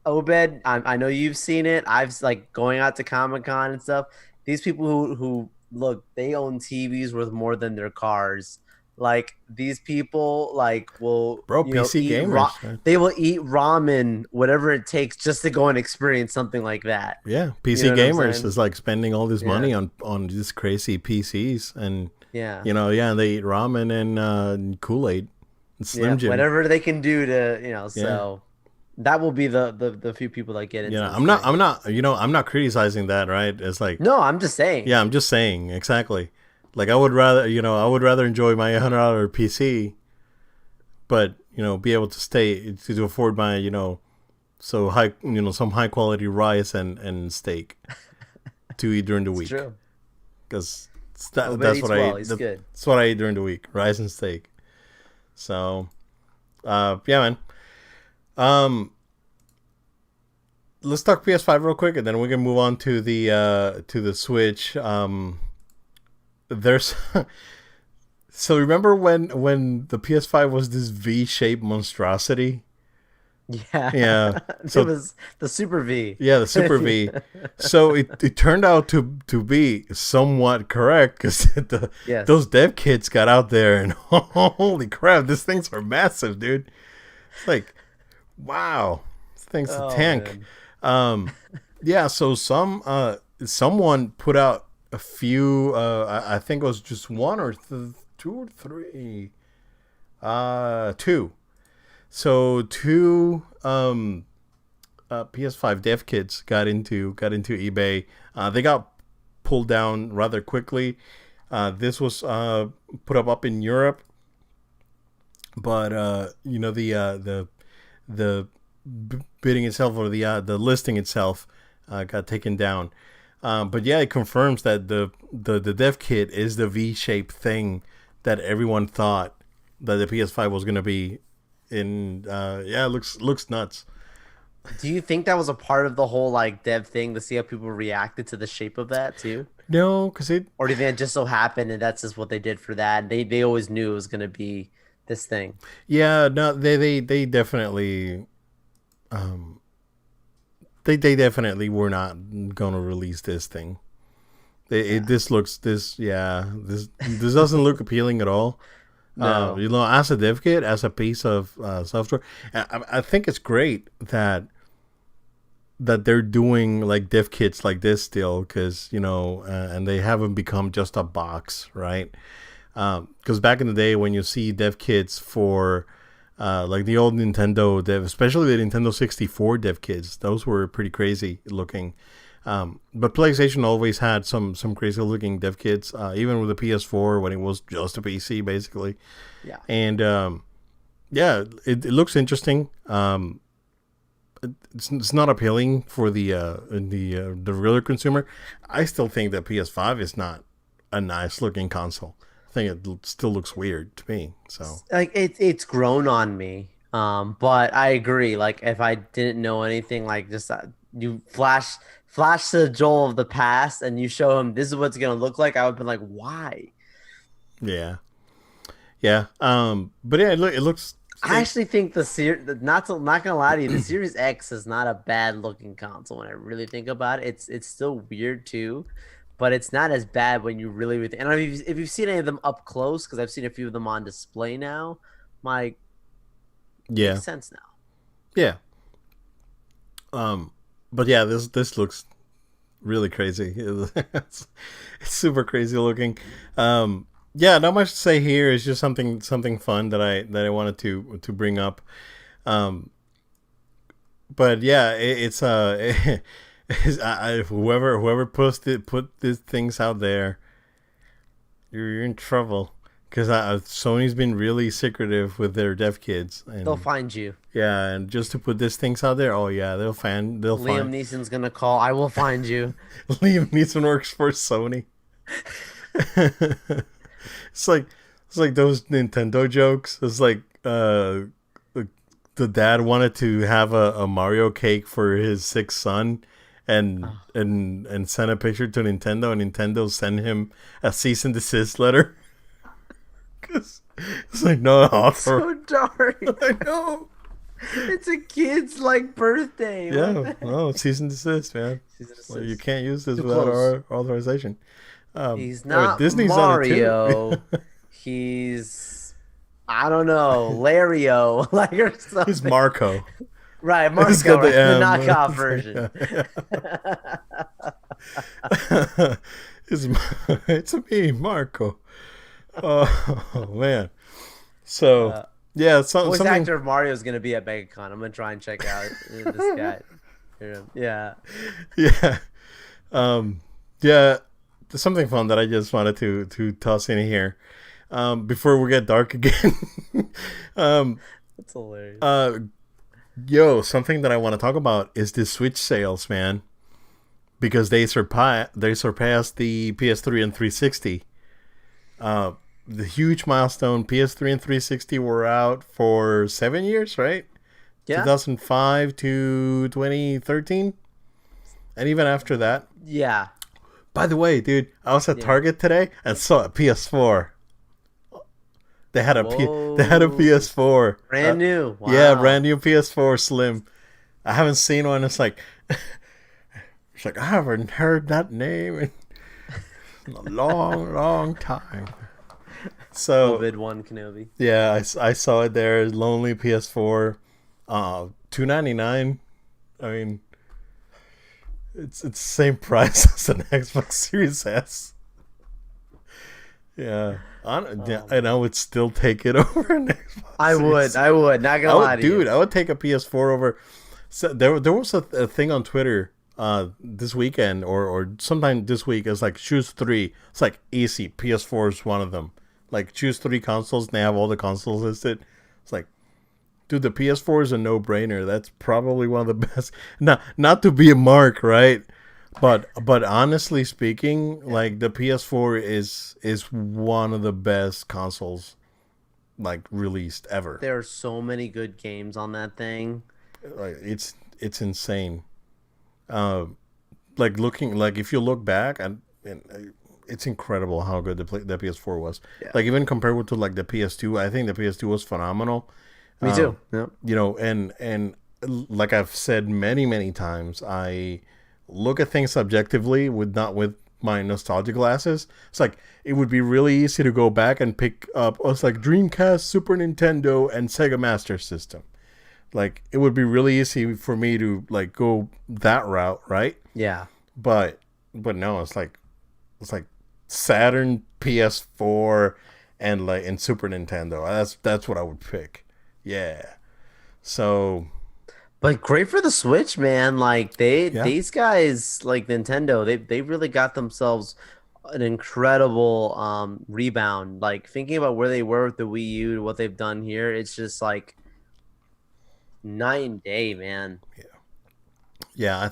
Obed, I know you've seen it. I've like going out to Comic Con and stuff. These people who look, they own TVs worth more than their cars. Like these people, like will Bro, PC gamers. Right? they will eat ramen, whatever it takes, just to go and experience something like that. Yeah, You PC know what I'm gamers saying? is like spending all this Yeah, money on these crazy PCs, and yeah. yeah, they eat ramen and Kool Aid, and Yeah, Slim Jim. whatever they can do to, Yeah, so that will be the few people that get into this thing. I'm not, I'm not criticizing that, right? It's like, No, I'm just saying. yeah, I'm just saying exactly. Like I would rather, I would rather enjoy my $100 PC, but be able to stay to afford my, so high, some high quality rice and steak to eat during the It's week, true. because Obed that's eats what I well. eat. He's good. That's what I eat during the week: rice and steak. So, yeah, man. Um, let's talk PS5 real quick, and then we can move on to the Switch. There's so remember when the PS5 was this V-shaped monstrosity? Yeah. Yeah. It So was the Super V. yeah, the Super V. So it turned out to be somewhat correct because those Yes. dev kits got out there and holy crap, these things are massive, dude. It's like wow, this thing's a Oh tank. man. Um, yeah. So someone put out a few. I think it was just one or two or three. Two. So two PS5 dev kits got into eBay. They got pulled down rather quickly. This was put up in Europe, but the bidding itself or the listing itself got taken down. But yeah, it confirms that the dev kit is the V-shaped thing that everyone thought that the PS5 was gonna be. In yeah, it looks nuts. Do you think that was a part of the whole like dev thing to see how people reacted to the shape of that too? No, because it Or do you think it just so happened and that's just what they did for that? And they always knew it was gonna be this thing. yeah, no, they definitely um they definitely were not gonna release this thing. Yeah. This looks this yeah this doesn't look appealing at all. No. As a dev kit, as a piece of software, I think it's great that they're doing like dev kits like this still, because and they haven't become just a box, right? Because back in the day, when you see dev kits for like the old Nintendo dev, especially the Nintendo 64 dev kits, those were pretty crazy looking. But PlayStation always had some crazy looking dev kits, even with the PS4 when it was just a PC basically. Yeah. And yeah, it looks interesting. It's not appealing for the regular consumer. I still think that PS5 is not a nice looking console. I think it still looks weird to me. So Like it's grown on me. But I agree. Like if I didn't know anything, like just you flash to Joel of the past and you show him this is what it's gonna look like, I would be like, why? yeah, yeah. But yeah, it looks. I actually think not gonna lie to you, the Series X is not a bad looking console when I really think about it. It's still weird too, but it's not as bad when you really and if you've seen any of them up close, because I've seen a few of them on display now, my Yeah, makes sense now. yeah. But yeah, this looks really crazy. It's super crazy looking. Yeah, not much to say here. It's just something fun that I wanted to bring up. Um, but yeah, it's whoever put these things out there, you're in trouble because Sony's been really secretive with their dev kids, They'll and find you. yeah, and just to put these things out there, oh yeah, they'll Liam find. Neeson's gonna call. I will find you. Liam Neeson works for Sony. It's like those Nintendo jokes. It's like the dad wanted to have a Mario cake for his sick son, and Oh, sent a picture to Nintendo, and Nintendo sent him a cease and desist letter. 'Cause it's like no offer. so dark. I know. It's a kid's like birthday. What Yeah, the heck? no cease and desist, man. He's, Well, you can't use this too without close. our authorization. He's Oh, not Disney's on it Mario. too. He's I don't know, Lario, like or He's something. Marco. Right, It's Marco, got right? the The M. knockoff version. it's it's me, Marco. Oh man. So Uh, yeah, Voice something. actor of Mario is gonna be at MegaCon. I'm gonna try and check out this guy. Yeah. Yeah, um, yeah. There's something fun that I just wanted to toss in here before we get dark again. um, That's hilarious. uh, yo, something that I want to talk about is the Switch sales, man, because they surpassed the PS3 and 360. The huge milestone. PS3 and 360 were out for 7 years, right? Yeah. 2005 to 2013, and even after that. Yeah. By the way, dude, I was at Yeah. Target today and saw a PS4. They had a Whoa. PS4. Brand new. Yeah, Wow. brand new PS4 Slim. I haven't seen one. It's like I haven't heard that name in a long, long time. So COVID one Kenobi. yeah, I saw it there. Lonely PS4, $299. I mean, it's the same price as an Xbox Series S. Yeah, yeah, and I would still take it over an Xbox. I would. Series. I would. Not gonna lie to Dude, you. I would take a PS4 over. So there was a thing on Twitter this weekend or sometime this week. It's like choose three. It's like easy. PS4 is one of them. Like choose three consoles. And they have all the consoles listed. It's like, dude, the PS4 is a no-brainer. That's probably one of the best. Not to be a mark, right? But honestly speaking, like the PS4 is one of the best consoles like released ever. There are so many good games on that thing. Like it's insane. Uh, like if you look back and it's incredible how good the PS4 was. Yeah. Like even compared with to like the PS2, I think the PS2 was phenomenal. Me too. Yep. You know, and like I've said many times, I look at things subjectively with not with my nostalgia glasses. It's like it would be really easy to go back and pick up it's like Dreamcast, Super Nintendo, and Sega Master System. Like it would be really easy for me to like go that route, right? Yeah. But no, it's like Saturn, PS4, and Super Nintendo. That's what I would pick. Yeah. So But great for the Switch, man. Like they Yeah. these guys like Nintendo, they really got themselves an incredible rebound. Like thinking about where they were with the Wii U, what they've done here, it's just like night and day, man. Yeah, I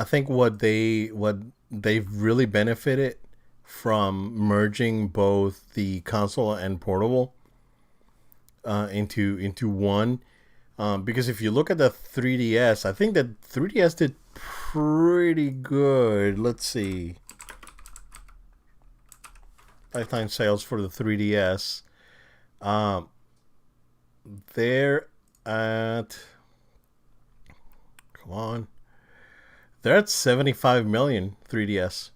think what they've really benefited from merging both the console and portable into one. Because if you look at the 3DS, I think that 3DS did pretty good. Let's see, lifetime sales for the 3DS. Um, they're at come on, they're at 75 million 3DS.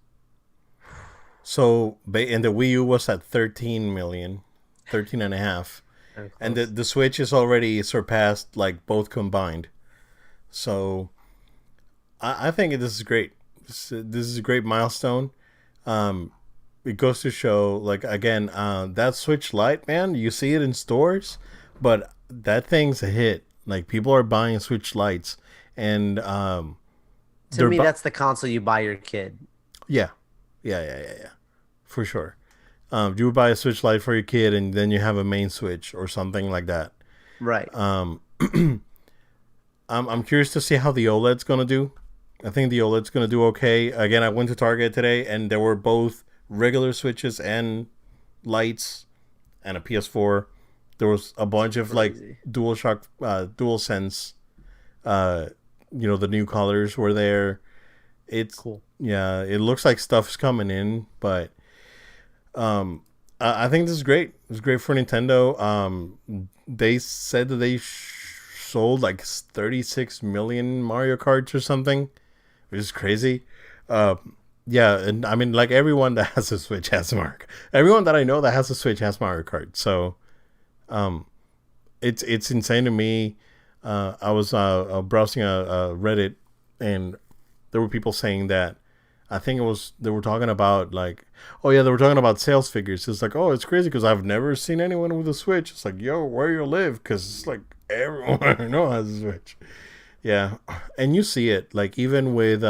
So and the Wii U was at 13 million, 13 and a half. Very And close. the Switch is already surpassed like both combined. So I think this is great. This is a great milestone. Um, it goes to show, like again, that Switch Lite, man, you see it in stores, but that thing's a hit. Like people are buying Switch Lites, and To they're me, that's the console you buy your kid. yeah, yeah, for sure. You would buy a Switch Lite for your kid, and then you have a main Switch or something like that. Right. Um, I'm curious to see how the OLED's gonna do. I think the OLED's gonna do okay. Again, I went to Target today, and there were both regular Switches and lights, and a PS4. There was a bunch of like Crazy. DualShock, DualSense. Uh, the new colors were there. It's Cool. yeah, it looks like stuff's coming in, but I think this is great. It's great for Nintendo. They said that they sold like 36 million Mario Karts or something, which is crazy. Uh, yeah, and I mean, like everyone that has a Switch has Mario. Everyone that I know that has a Switch has Mario Kart. So it's insane to me. I was browsing a Reddit, and there were people saying that I think it was they were talking about like, oh yeah, they were talking about sales figures. It's like, oh, it's crazy because I've never seen anyone with a Switch. It's like, yo, where you live? Because it's like everyone I know has a Switch. Yeah, and you see it like even with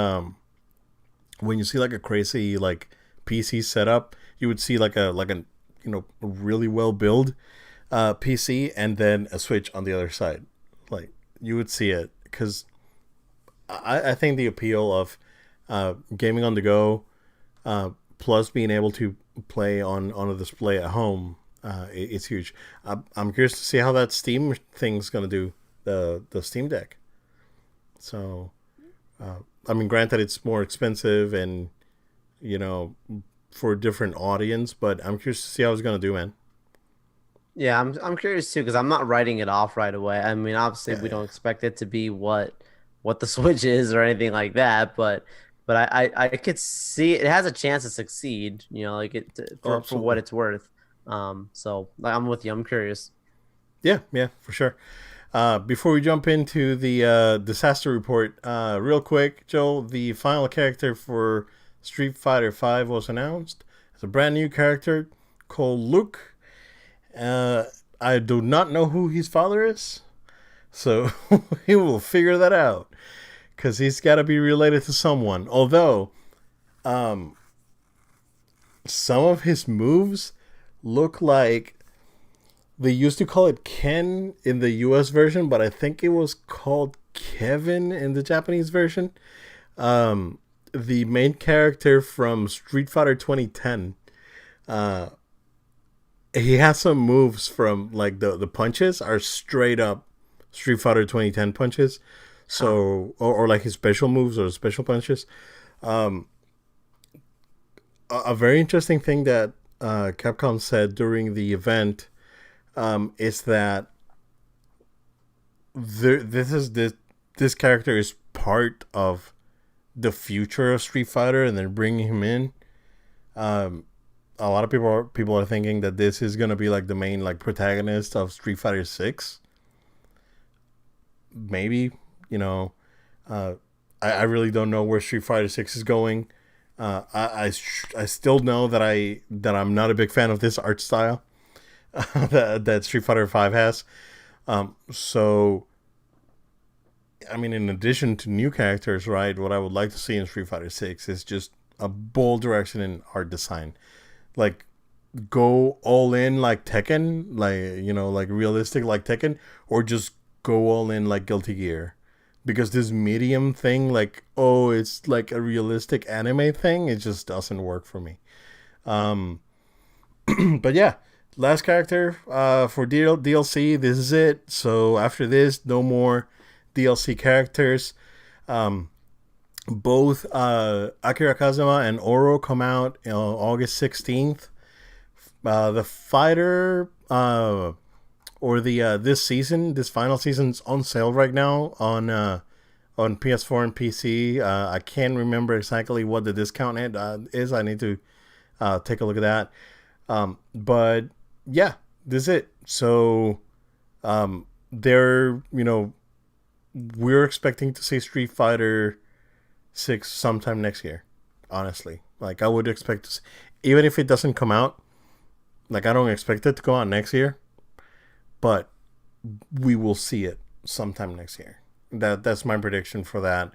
when you see like a crazy like PC setup, you would see like a a really well built PC and then a Switch on the other side. Like you would see it because I think the appeal of gaming on the go, plus being able to play on a display at home, it's huge. I'm curious to see how that Steam thing's gonna do the Steam Deck. So I mean, granted, it's more expensive and you know for a different audience, but I'm curious to see how it's gonna do, man. Yeah, I'm curious too because I'm not writing it off right away. I mean, obviously Yeah, we don't yeah, expect it to be what the Switch is or anything like that, but I could see it has a chance to succeed, like oh, for what absolutely. it's worth. So like, I'm with you. I'm curious. Yeah, yeah, for sure. Before we jump into the disaster report, real quick, Joel, the final character for Street Fighter V was announced. It's a brand new character called Luke. Uh, I do not know who his father is, so he will figure that out because he's got to be related to someone. Although some of his moves look like they used to call it Ken in the US version, but I think it was called Kevin in the Japanese version. The main character from Street Fighter 2010, he has some moves from like the punches are straight up Street Fighter 2010 punches. Huh. So or like his special moves or special punches. A very interesting thing that Capcom said during the event is that this character is part of the future of Street Fighter, and they're bringing him in. A lot of people are thinking that this is gonna be like the main like protagonist of Street Fighter 6. Maybe you know, uh, I really don't know where Street Fighter 6 is going. I still know that I'm not a big fan of this art style that Street Fighter 5 has. So I mean, in addition to new characters, right? What I would like to see in Street Fighter Six is just a bold direction in art design. Like, go all in like Tekken, like like realistic like Tekken, or just go all in like Guilty Gear. Because this medium thing, like, oh, it's like a realistic anime thing, it just doesn't work for me. Um, but yeah, last character for DLC. This is it. So after this, no more DLC characters. Um, both Akira Kazama and Oro come out August 16th. The fighter or the this season, this final season's on sale right now on PS4 and PC. I can't remember exactly what the discount is. I need to take a look at that. But yeah, this is it. So they're we're expecting to see Street Fighter 6 sometime next year. Honestly, like I would expect to see, even if it doesn't come out. Like I don't expect it to come out next year, but we will see it sometime next year. That's my prediction for that.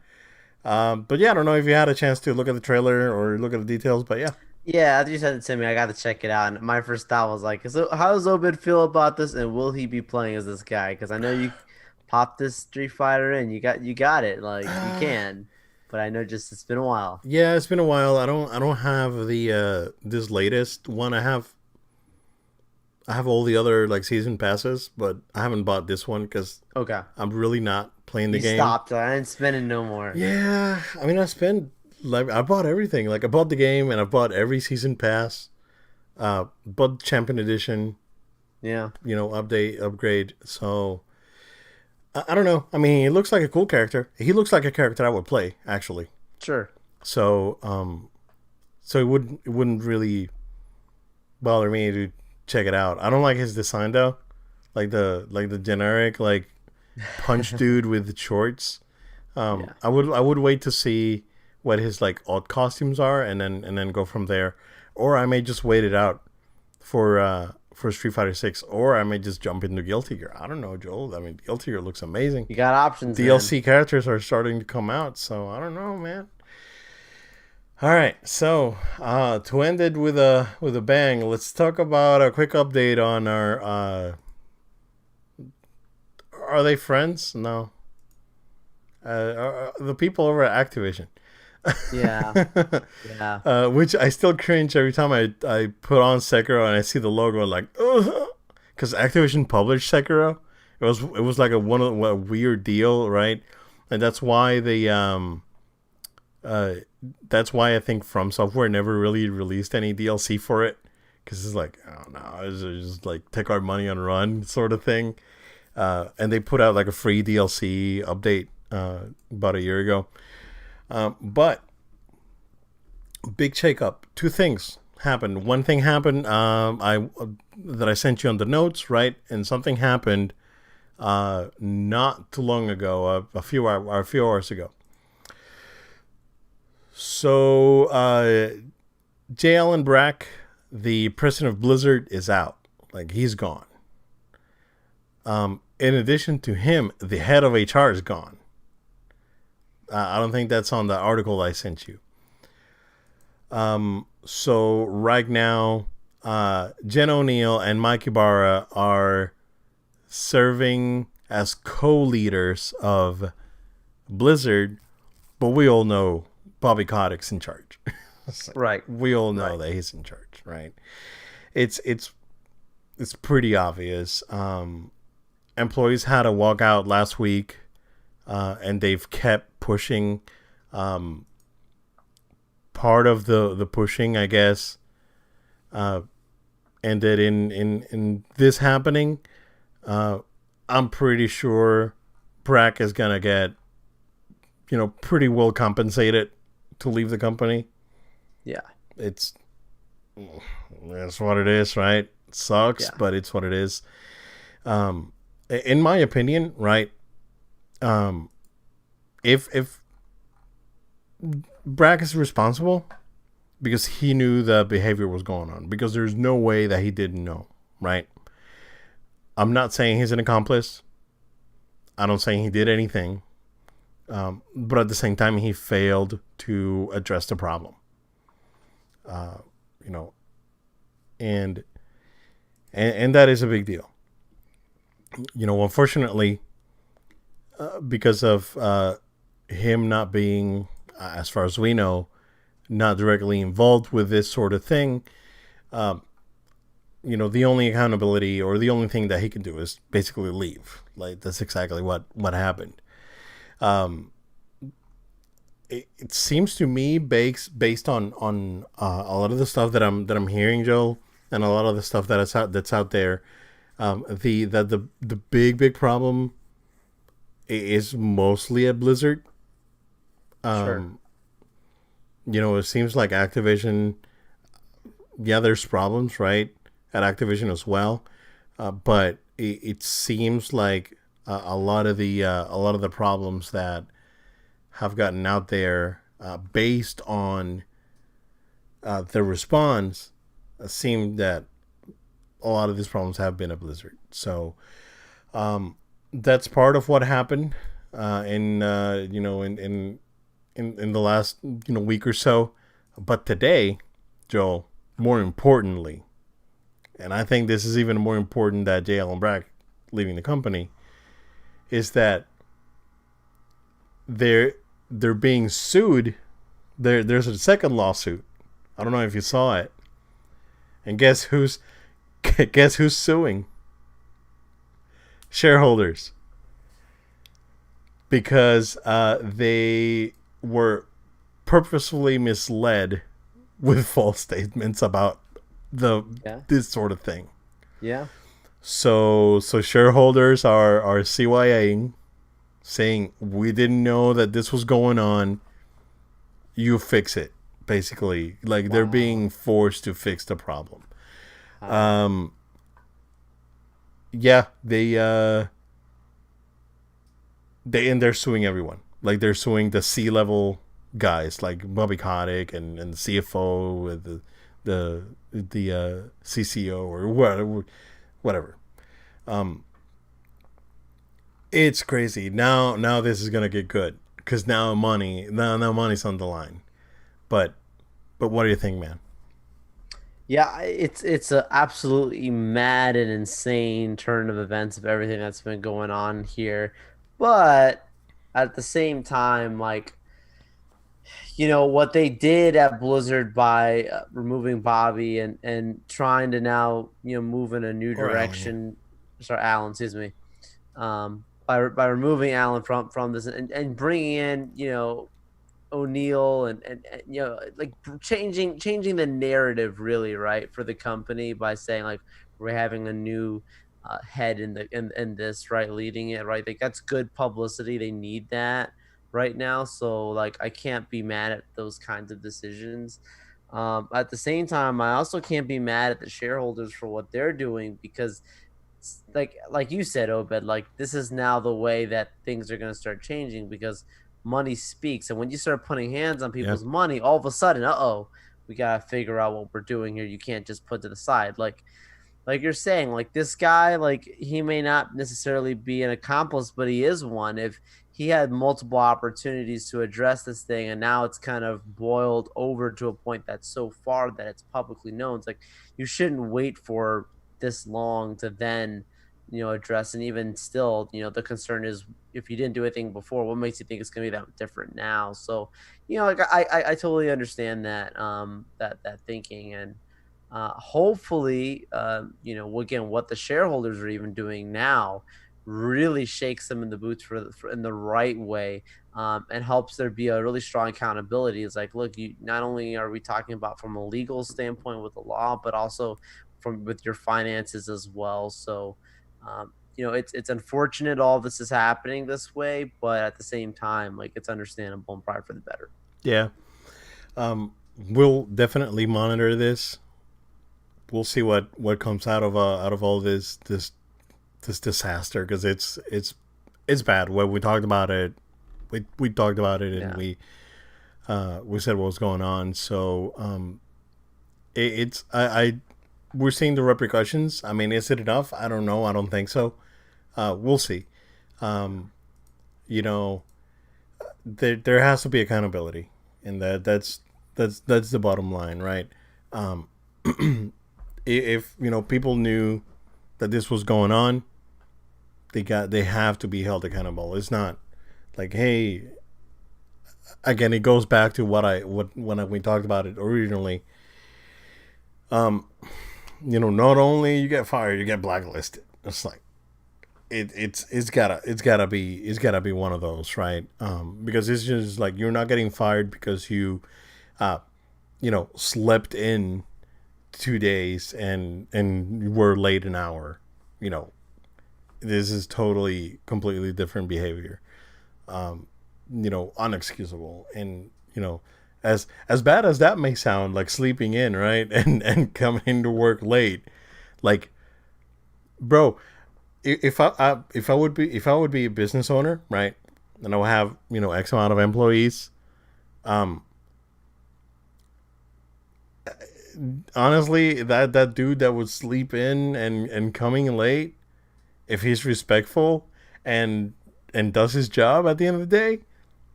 But yeah, I don't know if you had a chance to look at the trailer or look at the details, but yeah. Yeah, after you sent it to me, I got to check it out. And my first thought was like, so how does Obed feel about this, and will he be playing as this guy? Because I know you popped this Street Fighter and you got it, like you can. But I know just it's been a while. Yeah, it's been a while. I don't have the this latest one. I have all the other like season passes, but I haven't bought this one because Okay, I'm really not playing the you game. stopped. I ain't spending no more. Yeah, I mean, I bought everything. Like I bought the game and I bought every season pass. Bought Champion Edition. Yeah, Update, upgrade. So I don't know. I mean, he looks like a cool character. He looks like a character I would play actually. sure. So so it wouldn't really bother me to check it out. I don't like his design though, like the generic like punch dude with shorts. Yeah, I would wait to see what his like odd costumes are, and then go from there, or I may just wait it out for Street Fighter Six, or I may just jump into Guilty Gear. I don't know, Joel. I mean, Guilty Gear looks amazing. you got options, man. DLC characters are starting to come out, so I don't know, man. All right, so to end it with a bang, let's talk about a quick update on our. Are they friends? No. The people over at Activision, Yeah, yeah. which I still cringe every time I put on Sekiro and I see the logo, like, because Activision published Sekiro. It was like a weird deal, right? And that's why I think From Software never really released any DLC for it, because it's like, oh no, it's just like take our money and run sort of thing. And they put out like a free DLC update about a year ago. But big shakeup. Two things happened. One thing happened that I sent you on the notes, right? And something happened not too long ago, a few hours ago. So J. Allen Brack, the president of Blizzard, is out. Like he's gone. In addition to him, the head of HR is gone. I don't think that's on the article I sent you. So right now, Jen O'Neill and Mike Ibarra are serving as co-leaders of Blizzard, but we all know Bobby Kotick's in charge. Right. We all know Right. that he's in charge, right? It's pretty obvious. Employees had a walkout last week, and they've kept pushing. Part of the pushing, I guess, ended in this happening. I'm pretty sure Brack is gonna get, pretty well compensated to leave the company. Yeah. That's what it is, right? It sucks, Yeah. but it's what it is. In my opinion, right? If Brack is responsible because he knew the behavior was going on, because there's no way that he didn't know, right? I'm not saying he's an accomplice. I don't saying he did anything. but at the same time, he failed to address the problem. You know, and and that is a big deal. You know, unfortunately, because of him not being, as far as we know, not directly involved with this sort of thing, you know, the only accountability or the only thing that he can do is basically leave. Like that's exactly what happened. Um, it seems to me based on a lot of the stuff that I'm hearing, Joel, and a lot of the stuff that's out there. The big problem is mostly at Blizzard. Sure. Um, you know, it seems like Activision. Yeah, there's problems, right, at Activision as well, but it seems like a lot of the problems that have gotten out there based on the response seem that a lot of these problems have been at Blizzard. So that's part of what happened in you know in the last week or so. But today, Joel, more importantly, and I think this is even more important that J. Allen Brack leaving the company, is that they're they're being sued. There's a second lawsuit. I don't know if you saw it. And guess who's suing? Shareholders, because they were purposefully misled with false statements about the Yeah. this sort of thing. Yeah. So shareholders are CYAing, saying we didn't know that this was going on. You fix it, basically. Like they're Wow. being forced to fix the problem. Wow. Um, yeah, they and they're suing everyone. Like they're suing the C-level guys, like Bobby Kotick and the CFO with the CCO or whatever. Um, it's crazy. Now this is gonna get good because now money's on the line. But what do you think, man? Yeah, it's a absolutely mad and insane turn of events of everything that's been going on here. But at the same time, like, what they did at Blizzard by removing Bobby and trying to now, move in a new Or Alan, yeah. direction. Sorry, Alan, excuse me. By removing Alan from this and bringing in, O'Neill and like changing the narrative really, right, for the company by saying like we're having a new head in this, right, leading it, right. Like that's good publicity. They need that right now. So like I can't be mad at those kinds of decisions. At the same time, I also can't be mad at the shareholders for what they're doing because like you said, Obed, like this is now the way that things are going to start changing because money speaks, and when you start putting hands on Yeah. people's money, all of a sudden, we got to figure out what we're doing here. You can't just put to the side like you're saying, like this guy, like he may not necessarily be an accomplice, but he is one. If he had multiple opportunities to address this thing, and now it's kind of boiled over to a point that's so far that it's publicly known, it's like you shouldn't wait for this long to then, address. And even still, the concern is if you didn't do anything before, what makes you think it's going to be that different now? So, like I totally understand that that thinking. And hopefully, again, what the shareholders are even doing now really shakes them in the boots for in the right way, and helps there be a really strong accountability. It's like, look, you not only are we talking about from a legal standpoint with the law, but also from with your finances as well. So, it's unfortunate all this is happening this way, but at the same time, like it's understandable and probably for the better. Yeah. We'll definitely monitor this. We'll see what comes out of all this disaster because it's bad. When we talked about it, we talked about it and Yeah. we said what was going on. So it's I we're seeing the repercussions. I mean, is it enough? I don't know. I don't think so. We'll see. Um, you know, there has to be accountability, and that's the bottom line, right? Um, if people knew that this was going on, they have to be held accountable. It's not like, hey, again, it goes back to what when we talked about it originally. Um, not only you get fired, you get blacklisted. It's like it's gotta be one of those, right? Because it's just like you're not getting fired because uh, slept in 2 days and were late an hour. You know, this is totally completely different behavior. Unexcusable, and as bad as that may sound, like sleeping in, right, and coming into work late, like, bro, if I would be a business owner, right, and I would have X amount of employees, um, honestly, that dude that would sleep in and coming late, if he's respectful and does his job at the end of the day,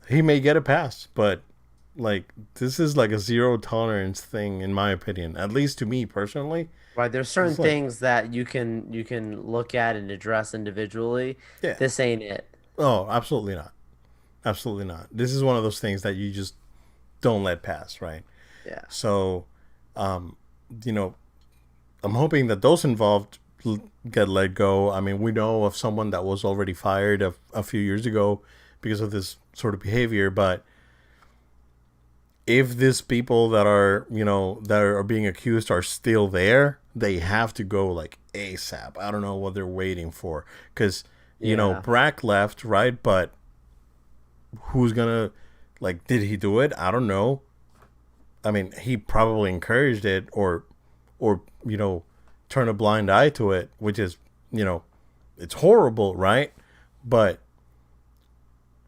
he may get a pass. But like, this is like a zero tolerance thing, in my opinion, at least to me personally. Right, there's certain It's like, things that you can look at and address individually. yeah, This ain't it. oh, absolutely not, absolutely not. This is one of those things that you just don't let pass, right? Yeah. So, um, you know, I'm hoping that those involved get let go. I mean, we know of someone that was already fired a few years ago because of this sort of behavior. But if these people that are being accused are still there, they have to go like ASAP. I don't know what they're waiting for, because Yeah. Brack left, right? But who's gonna, like, did he do it? I don't know. I mean, he probably encouraged it, or turn a blind eye to it, which is, you know, it's horrible, right? But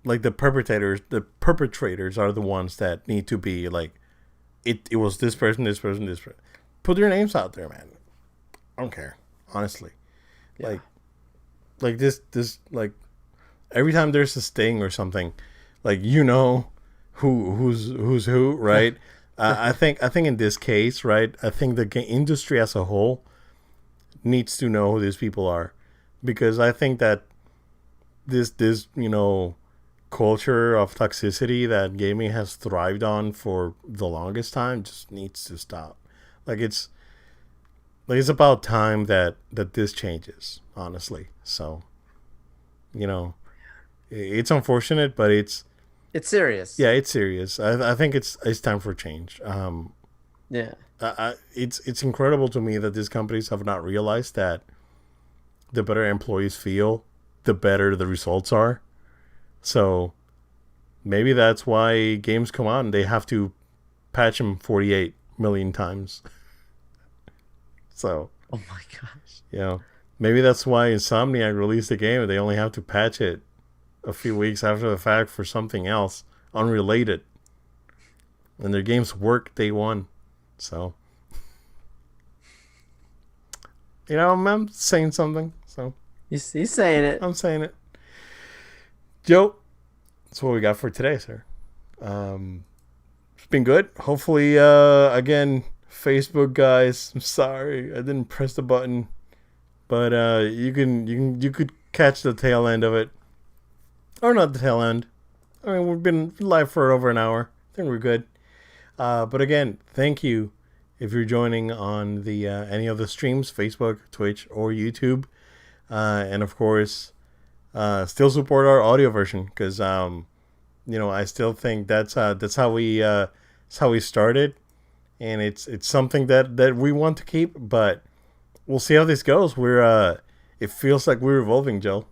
like, the perpetrators are the ones that need to be like, it was this person, this person, this person. Put their names out there, man. I don't care, honestly. Yeah. Like, this like, every time there's a sting or something, like, who's who, right? I think in this case, right, I think the industry as a whole needs to know who these people are, because I think that this culture of toxicity that gaming has thrived on for the longest time just needs to stop. Like, it's about time that this changes, honestly. So, you know, it's unfortunate, but It's serious. yeah, it's serious. I think it's time for change. Yeah. It's incredible to me that these companies have not realized that the better employees feel, the better the results are. So maybe that's why games come out and they have to patch them 48 million times. So, Oh my gosh. you know, maybe that's why Insomniac released the game and they only have to patch it a few weeks after the fact for something else unrelated. And their games work day one. So, I'm saying something. So, He's saying it. I'm saying it. Joe, that's what we got for today, sir. Um, it's been good. Hopefully, again, Facebook guys, I'm sorry I didn't press the button, but you could catch the tail end of it, or not the tail end. I mean, we've been live for over an hour. I think we're good. But again, thank you if you're joining on the any of the streams, Facebook, Twitch, or YouTube, and of course, still support our audio version, because I still think that's how we started, and it's something that we want to keep. But we'll see how this goes. It feels like we're evolving, Joe.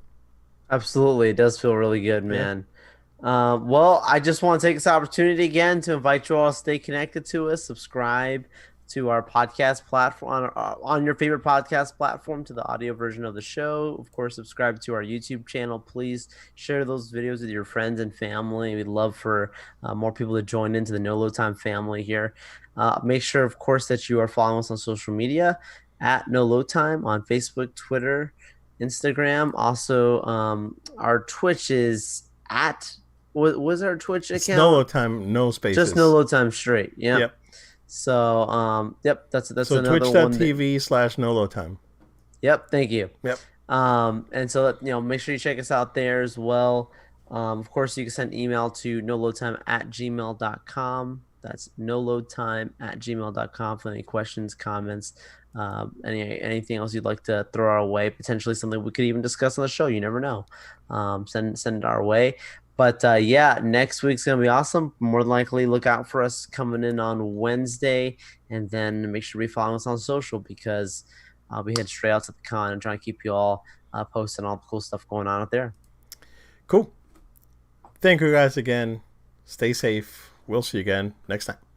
Absolutely. It does feel really good, Yeah. man. Well, I just want to take this opportunity again to invite you all to stay connected to us, subscribe to our podcast platform on your favorite podcast platform, to the audio version of the show. Of course, subscribe to our YouTube channel. Please share those videos with your friends and family. We'd love for more people to join into the No Load Time family here. Make sure, of course, that you are following us on social media at No Load Time on Facebook, Twitter, Instagram. Also, our Twitch is at was our Twitch It's no account? load time, no Just no spaces. load time straight. Yep. Yep. So yep, that's So another one that. twitch.tv/no load time. Yep. Thank you. Yep. And so make sure you check us out there as well. Of course, you can send email to noloadtime@gmail.com. That's noloadtime@gmail.com for any questions, comments, anything else you'd like to throw our way. Potentially something we could even discuss on the show. You never know. Send it our way. But yeah, next week's gonna be awesome. More than likely, look out for us coming in on Wednesday, and then make sure we follow us on social because I'll be heading straight out to the con and trying to keep you all posted on all the cool stuff going on out there. Cool. Thank you guys again. Stay safe. We'll see you again next time.